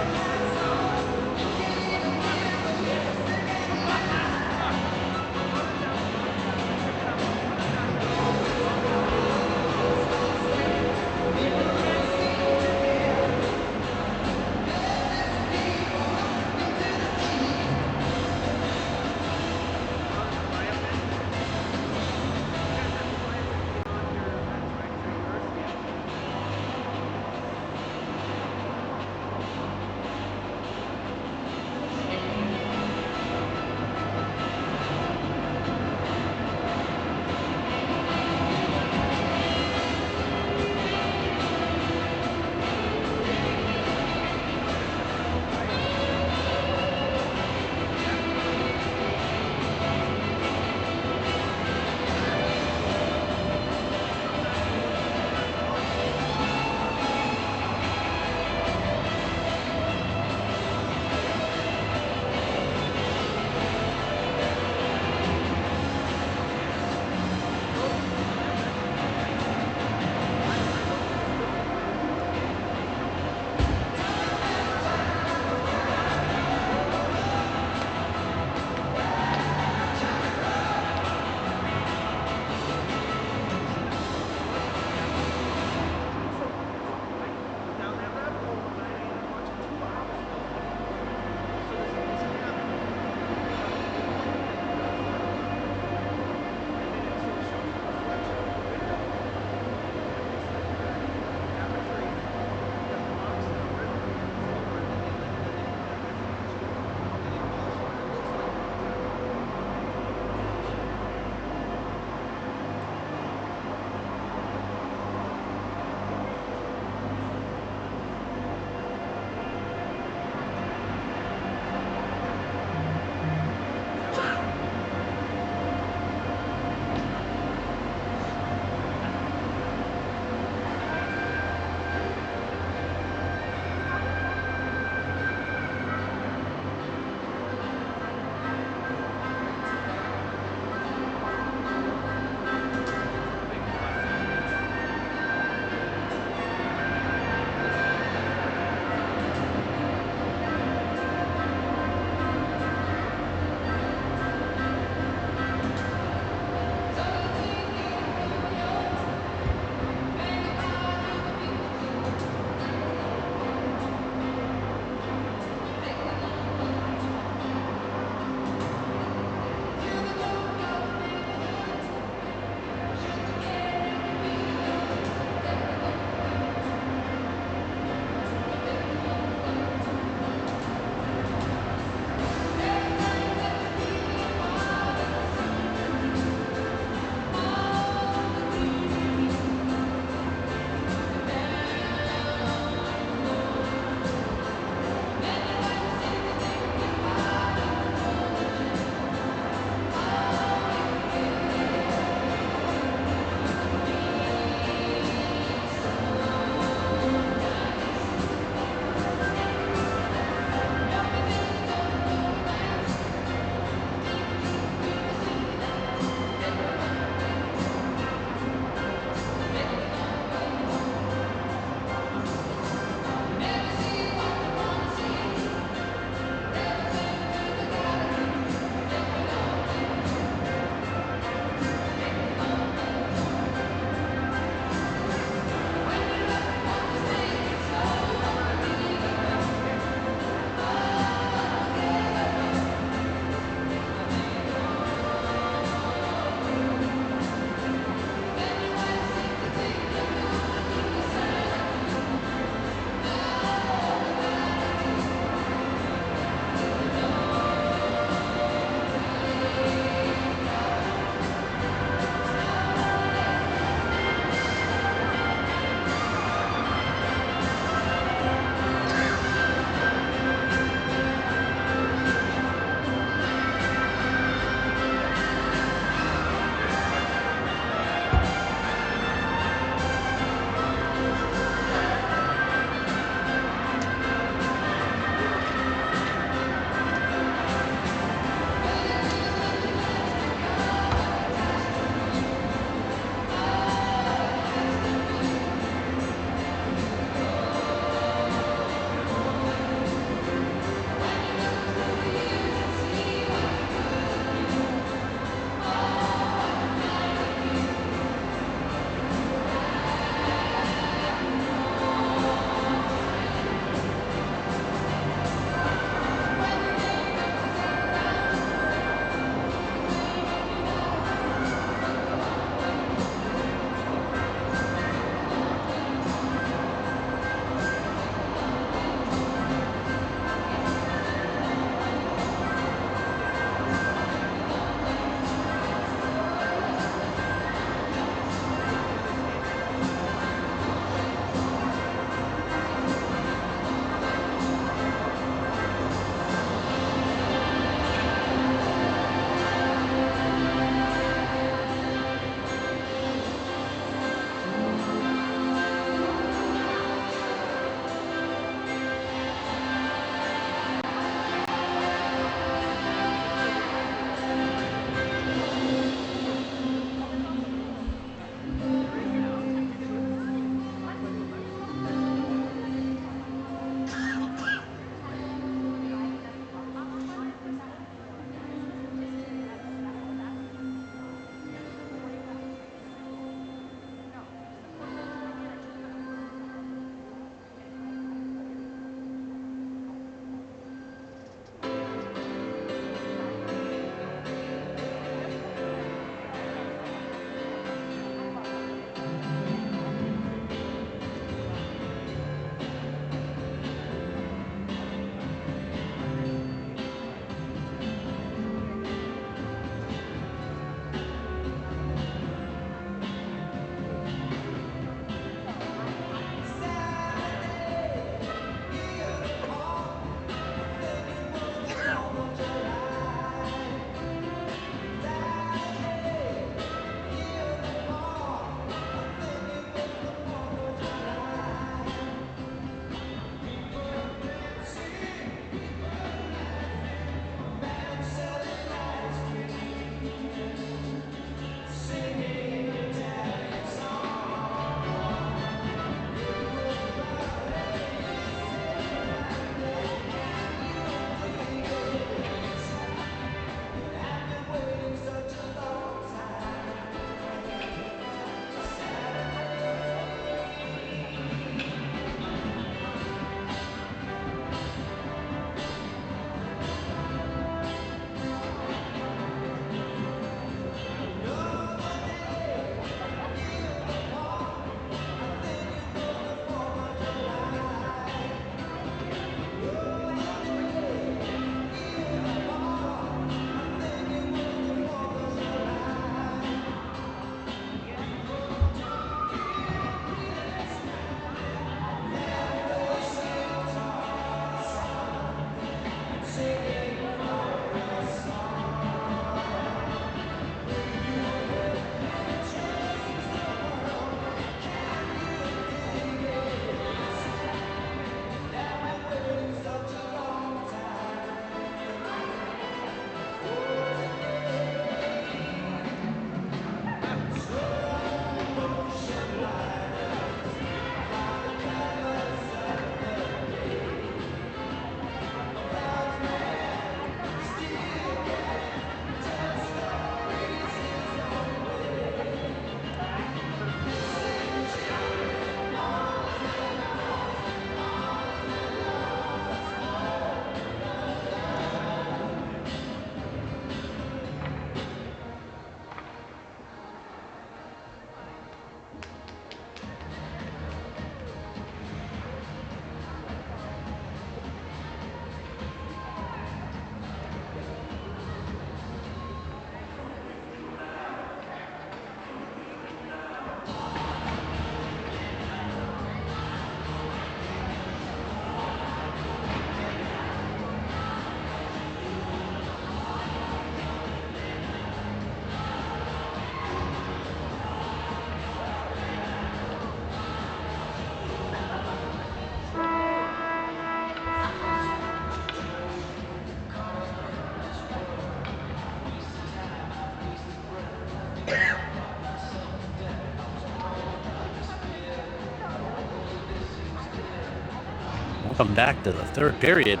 Welcome back to the third period.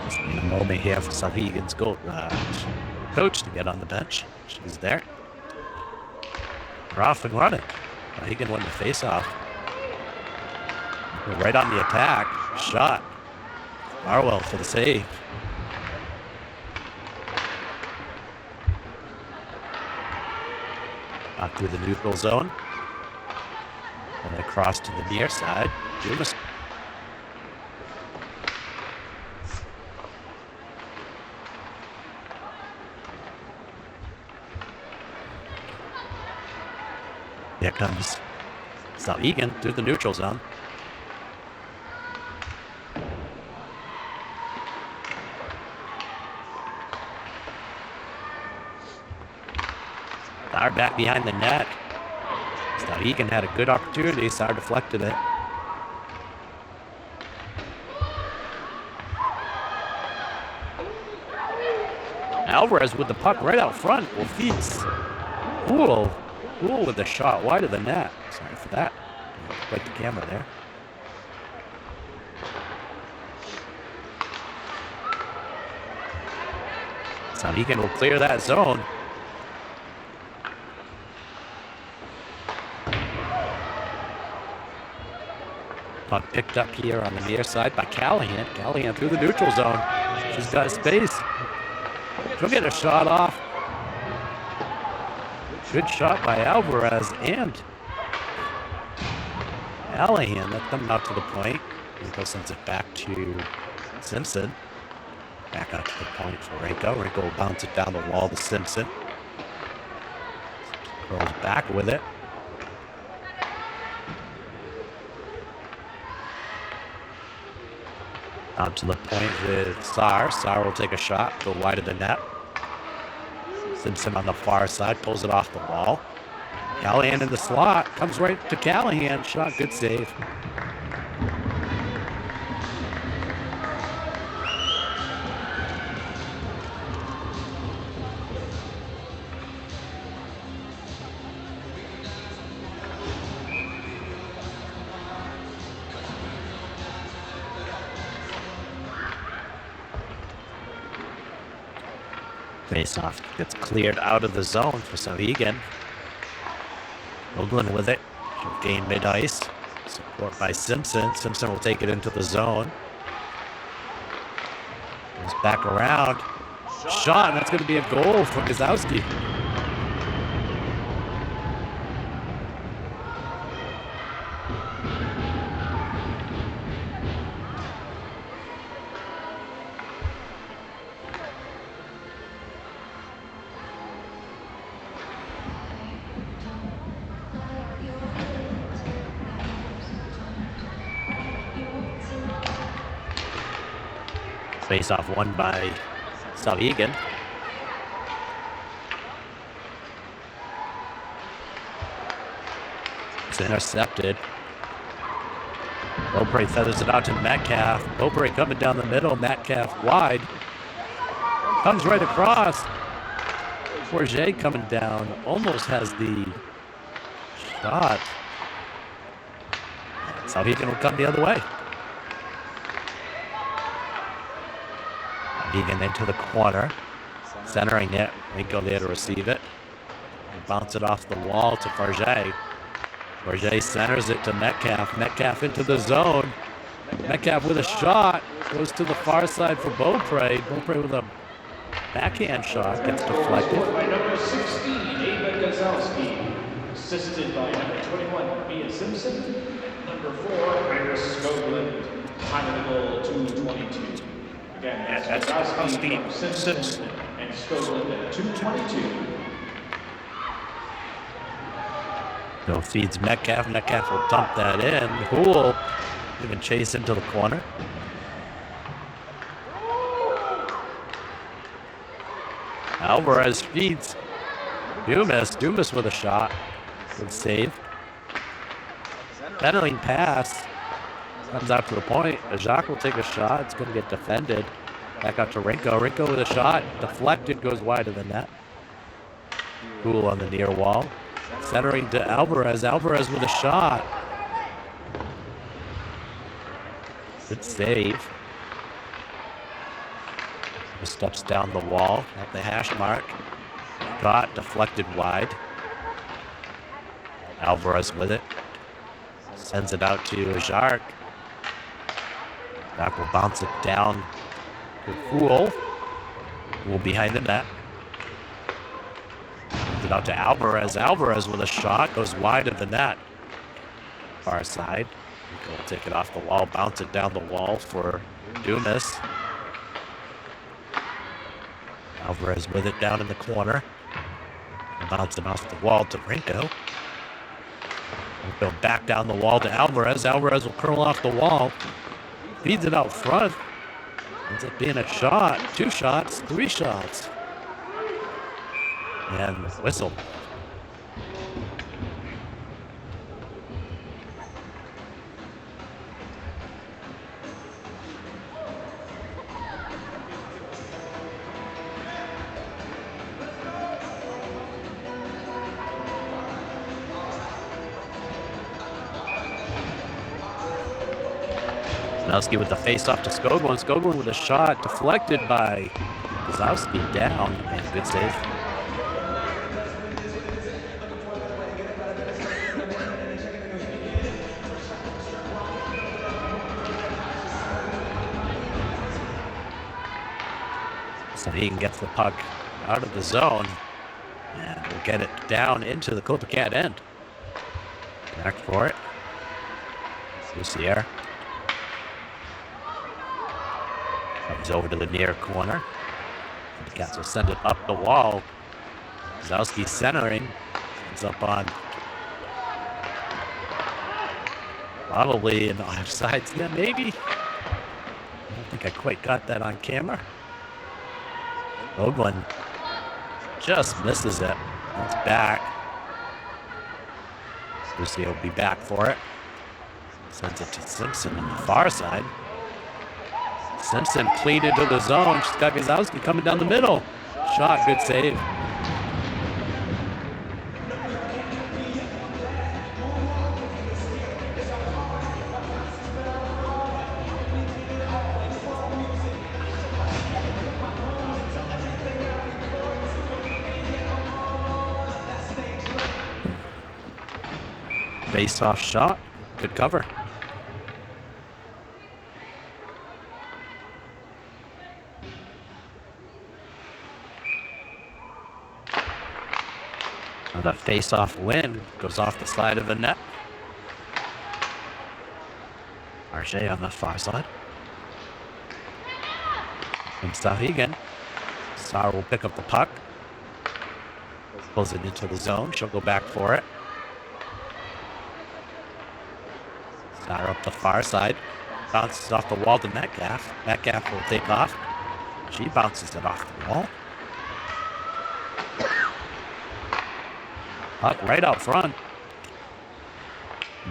Just need a moment here for Souhegan's coach to get on the bench. She's there. We're off and running. Souhegan won the face-off. We're right on the attack. Shot. Barwell for the save. Up through the neutral zone. And across to the near side. Dumas. Here comes Souhegan through the neutral zone. Star back behind the net. Souhegan had a good opportunity. Star deflected it. Alvarez with the puck right out front. Will feeds. Cool with the shot wide of the net. Sorry for that. Quite the camera there. Souhegan will clear that zone. Puck picked up here on the near side by Callahan. Callahan through the neutral zone. She's got space. She'll get a shot off. Good shot by Alvarez and Callahan. That coming out to the point. Rico sends it back to Simpson. Back out to the point for Rico. Rico will bounce it down the wall to Simpson. Rolls back with it. Out to the point with Sar. Sar will take a shot, go wide of the net. Simpson on the far side, pulls it off the wall. Callahan in the slot, comes right to Callahan. Shot, good save. Face-off gets cleared out of the zone for Souhegan. Hoagland with it. She'll gain mid-ice. Support by Simpson. Simpson will take it into the zone. Goes back around. Shot, and that's going to be a goal for Gazowski. Face-off won by Souhegan. It's intercepted. Beaupre feathers it out to Metcalf. Beaupre coming down the middle. Metcalf wide. Comes right across. Forget coming down. Almost has the shot. Souhegan will come the other way. Egan into the corner, centering it. Rico there to receive it. And bounce it off the wall to Forget. Forget centers it to Metcalf. Metcalf into the zone. Metcalf with a shot. Goes to the far side for Beaupre. Beaupre with a backhand shot. Gets deflected. By number 16, Ava Gazowski. Assisted by number 21, Mia Simpson. Number 4, Iris Skoglund. Time of the goal, 2:22. Again, that's Gazowski, Simpson, and Skoglund at 2:22. No feeds Metcalf. Metcalf will dump that in. Cool. Even chase into the corner. Alvarez feeds Dumas. Dumas with a shot. Good save. Pedaling pass. Comes out to the point. Jacques will take a shot. It's going to get defended. Back out to Rinko. Rinko with a shot. Deflected. Goes wide of the net. Cool on the near wall. Centering to Alvarez. Alvarez with a shot. Good save. Steps down the wall at the hash mark. Shot deflected wide. Alvarez with it. Sends it out to Jark. Jark will bounce it down to Fool. Fool behind the net. Sends it out to Alvarez. Alvarez with a shot. Goes wide of the net. Far side. Rico will take it off the wall. Bounce it down the wall for Dumas. Alvarez with it down in the corner. Bounce it off the wall to Rico. Rico back down the wall to Alvarez. Alvarez will curl off the wall. Feeds it out front. Ends up being a shot. 2 shots. 3 shots. And whistle. Kozlowski with the face-off to Skoglund. Skoglund with a shot deflected by Kozlowski down. And good save. Souhegan gets the puck out of the zone and will get it down into the Clippercat end. Back for it. Lucier. Comes over to the near corner. The Cats will send it up the wall. Kozlowski centering. It's up on probably in the offsides. Yeah, maybe. I don't think I quite got that on camera. Skoglund just misses it. It's back. Lucy will be back for it. Sends it to Simpson on the far side. Simpson cleaned into the zone. She's got Kozlowski coming down the middle. Shot, good save. Face-off shot. Good cover. The face-off win goes off the side of the net. Marche on the far side. And Souhegan. Star will pick up the puck. Pulls it into the zone. She'll go back for it. Star up the far side. Bounces off the wall to Metcalf. Metcalf will take off. She bounces it off the wall. Puck right out front.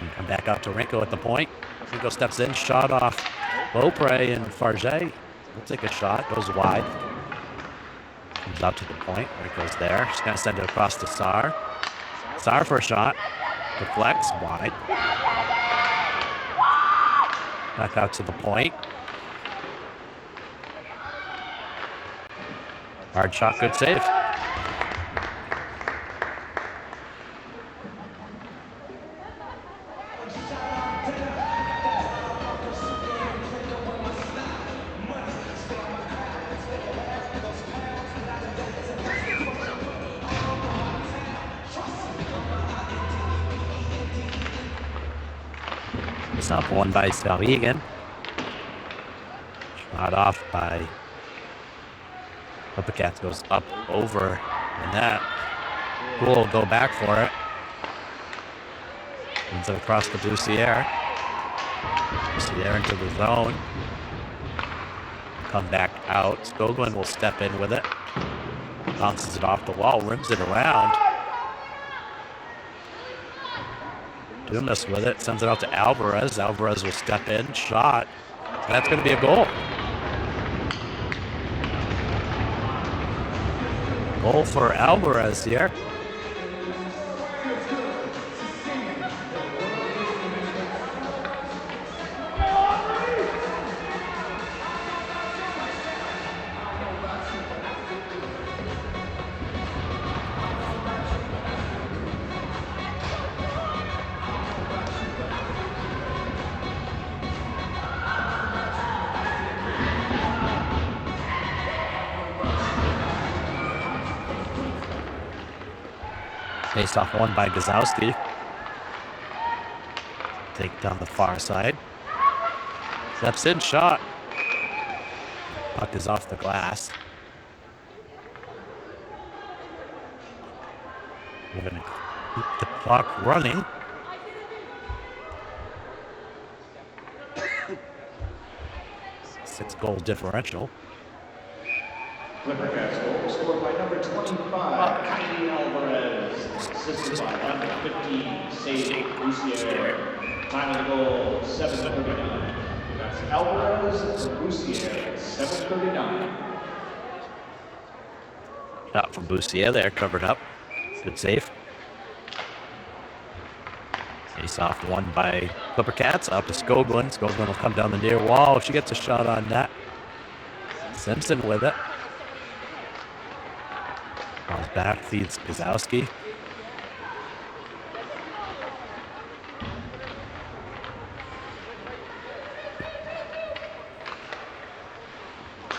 And come back out to Rinko at the point. Rinko steps in, shot off Beaupre and Farget. Will take a shot, goes wide. Comes out to the point. Rinko's there. She's going to send it across to Sar. Sar for a shot. Deflects wide. Back out to the point. Hard shot, good save. It's up one by Souhegan. Shot off by Clippercats, goes up over the net. Poole will go back for it. Sends it across the Bussiere. Bussiere into the zone. Come back out. Skoglund will step in with it. Bounces it off the wall, rims it around. Dumas with it, sends it out to Alvarez. Alvarez will step in, shot. That's going to be a goal. Goal for Alvarez here. Face off won by Gazowski. Take down the far side. Steps in, shot. Puck is off the glass. We're going to keep the clock running. Six-goal differential. Clipper Cats goal scored by number 25, Kylie Alvarez. Assisted by number 15, Sadie Boussier. Time of the goal, 7:39. That's Alvarez and Boussier, 7:39. Shot from Boussier there, covered up. Good save. Face off won by Clipper Cats. Out to Skoglund. Skoglund will come down the near wall. She gets a shot on net. Simpson with it. Balls back, feeds Gazowski.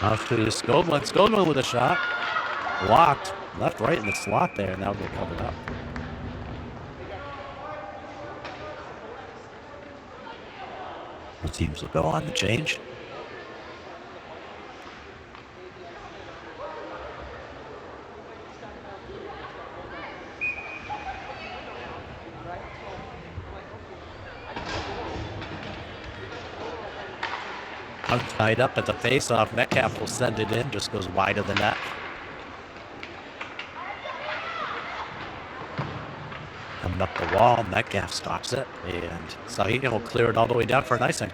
Off to Skoglund. Skoglund with a shot. Blocked. Left, right in the slot there. Now they're covered up. The teams will go on the change. Tied up at the face-off. Metcalf will send it in. Just goes wide of the net. Coming up the wall. Metcalf stops it. And Souhegan will clear it all the way down for an icing.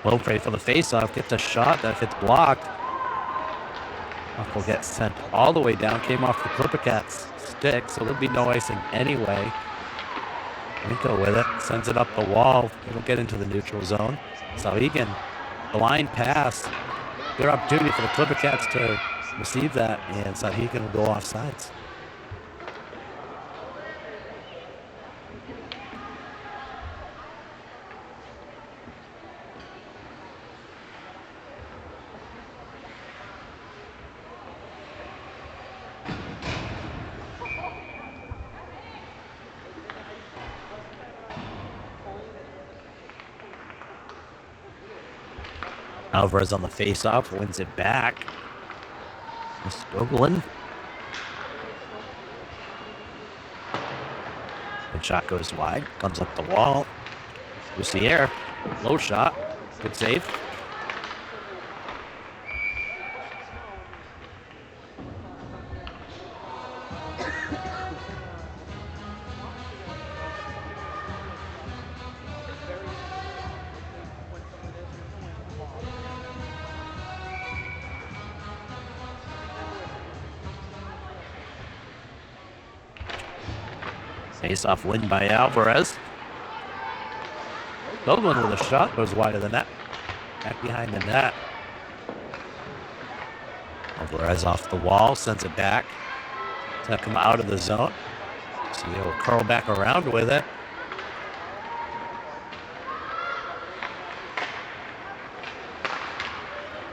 Lopre for the face-off, gets a shot that if it's blocked, puck will get sent all the way down. Came off the Clipper Cats stick, so there'll be no icing anyway. Winko with it, sends it up the wall. It'll get into the neutral zone. Souhegan, blind pass. Good opportunity for the Clipper Cats to receive that, and Souhegan will go off sides. Alvarez on the face-off, wins it back. Skoglund. Good shot goes wide, comes up the wall. Boussier, low shot, good save. Face-off win by Alvarez. Skoglund with a shot, goes wide of the net. Back behind the net. Alvarez off the wall, sends it back. It's going to come out of the zone. So he'll curl back around with it.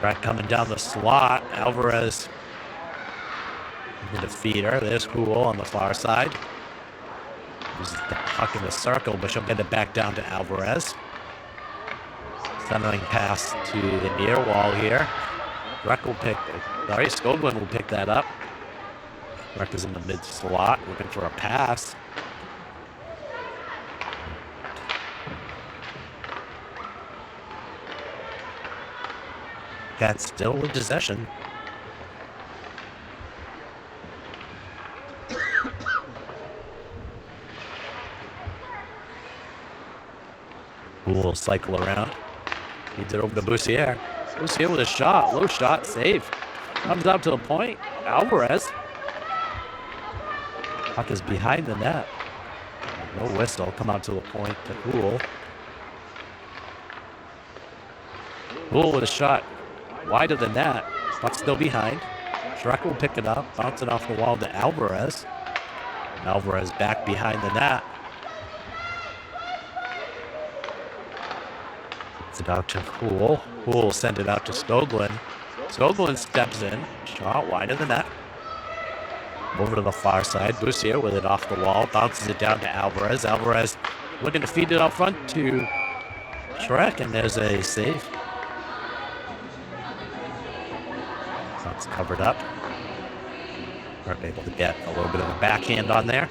Right coming down the slot. Alvarez with a feeder. There's Cool on the far side. Uses the puck in the circle, but she'll get it back down to Alvarez. Centering pass to the near wall here. Skoglund will pick that up. Breck is in the mid slot, looking for a pass. Got still in possession. Will cycle around. Feeds it over to Boussier. Boussier with a shot. Low shot. Save. Comes out to the point. Alvarez. Puck is behind the net. No whistle. Come out to the point to Cool. Cool with a shot. wider than that. Buck still behind. Shrek will pick it up, bounce it off the wall to Alvarez. Alvarez back behind the net. It's it out to Hool. Hool will send it out to Skoglund. Skoglund steps in. Shot wide of the net. Over to the far side. Bussier with it off the wall. Bounces it down to Alvarez. Alvarez looking to feed it out front to Shrek, and there's a save. That's covered up. Weren't able to get a little bit of a backhand on there.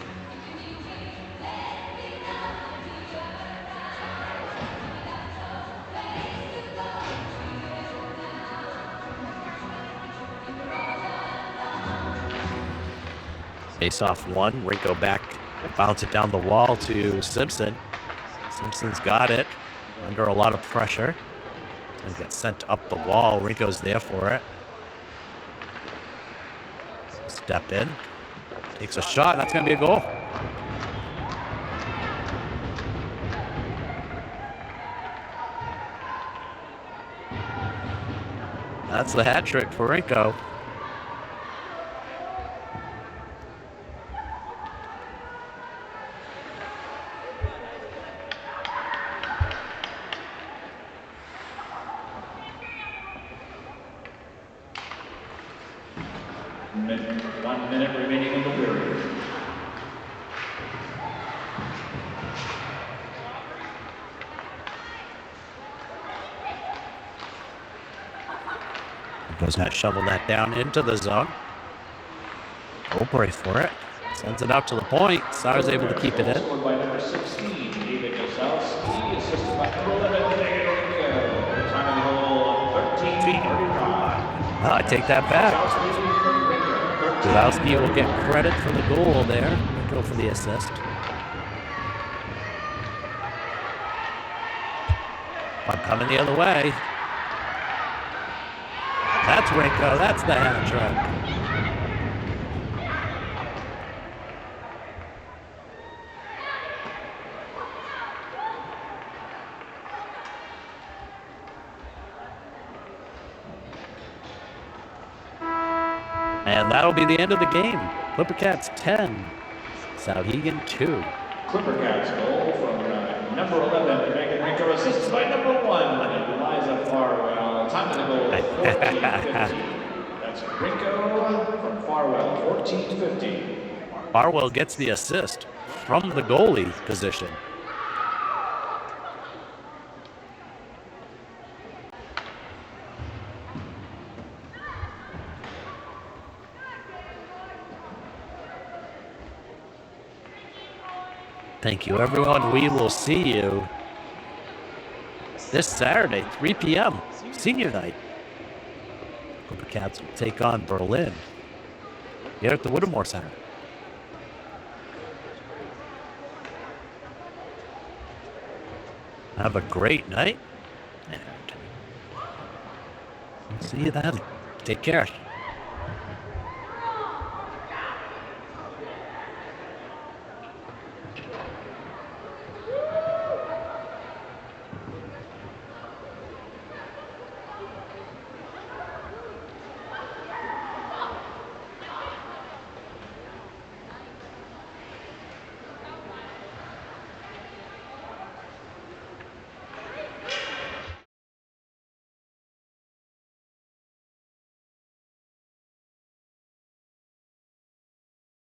Face off one. Rinko back. Bounce it down the wall to Simpson. Simpson's got it. Under a lot of pressure. And gets sent up the wall. Rinko's there for it. Step in. Takes a shot. That's going to be a goal. That's the hat trick for Rinko. One minute remaining in the period. Does not shovel that down into the zone. Obrey for it. Sends it out to the point. Sar's able to keep it in. Scored by number 16, David Gazowski, assisted by number 11, David Rinko. Time of the goal, 13:35. I take that back. Gazowski will get credit for the goal there. Rinko for the assist. I'm coming the other way. That's Rinko. That's the hat trick. And that'll be the end of the game. Clippercats 10, Souhegan 2. Clippercats goal from number 11, Megan Rinko, assisted by number 1, Eliza Farwell. Time of the goal, 14:50. That's Rinko from Farwell, 14:50. Farwell gets the assist from the goalie position. Thank you, everyone. We will see you this Saturday, 3 p.m., senior night. Clippercats will take on Berlin here at the Whittemore Center. Have a great night, and we'll see you then. Take care.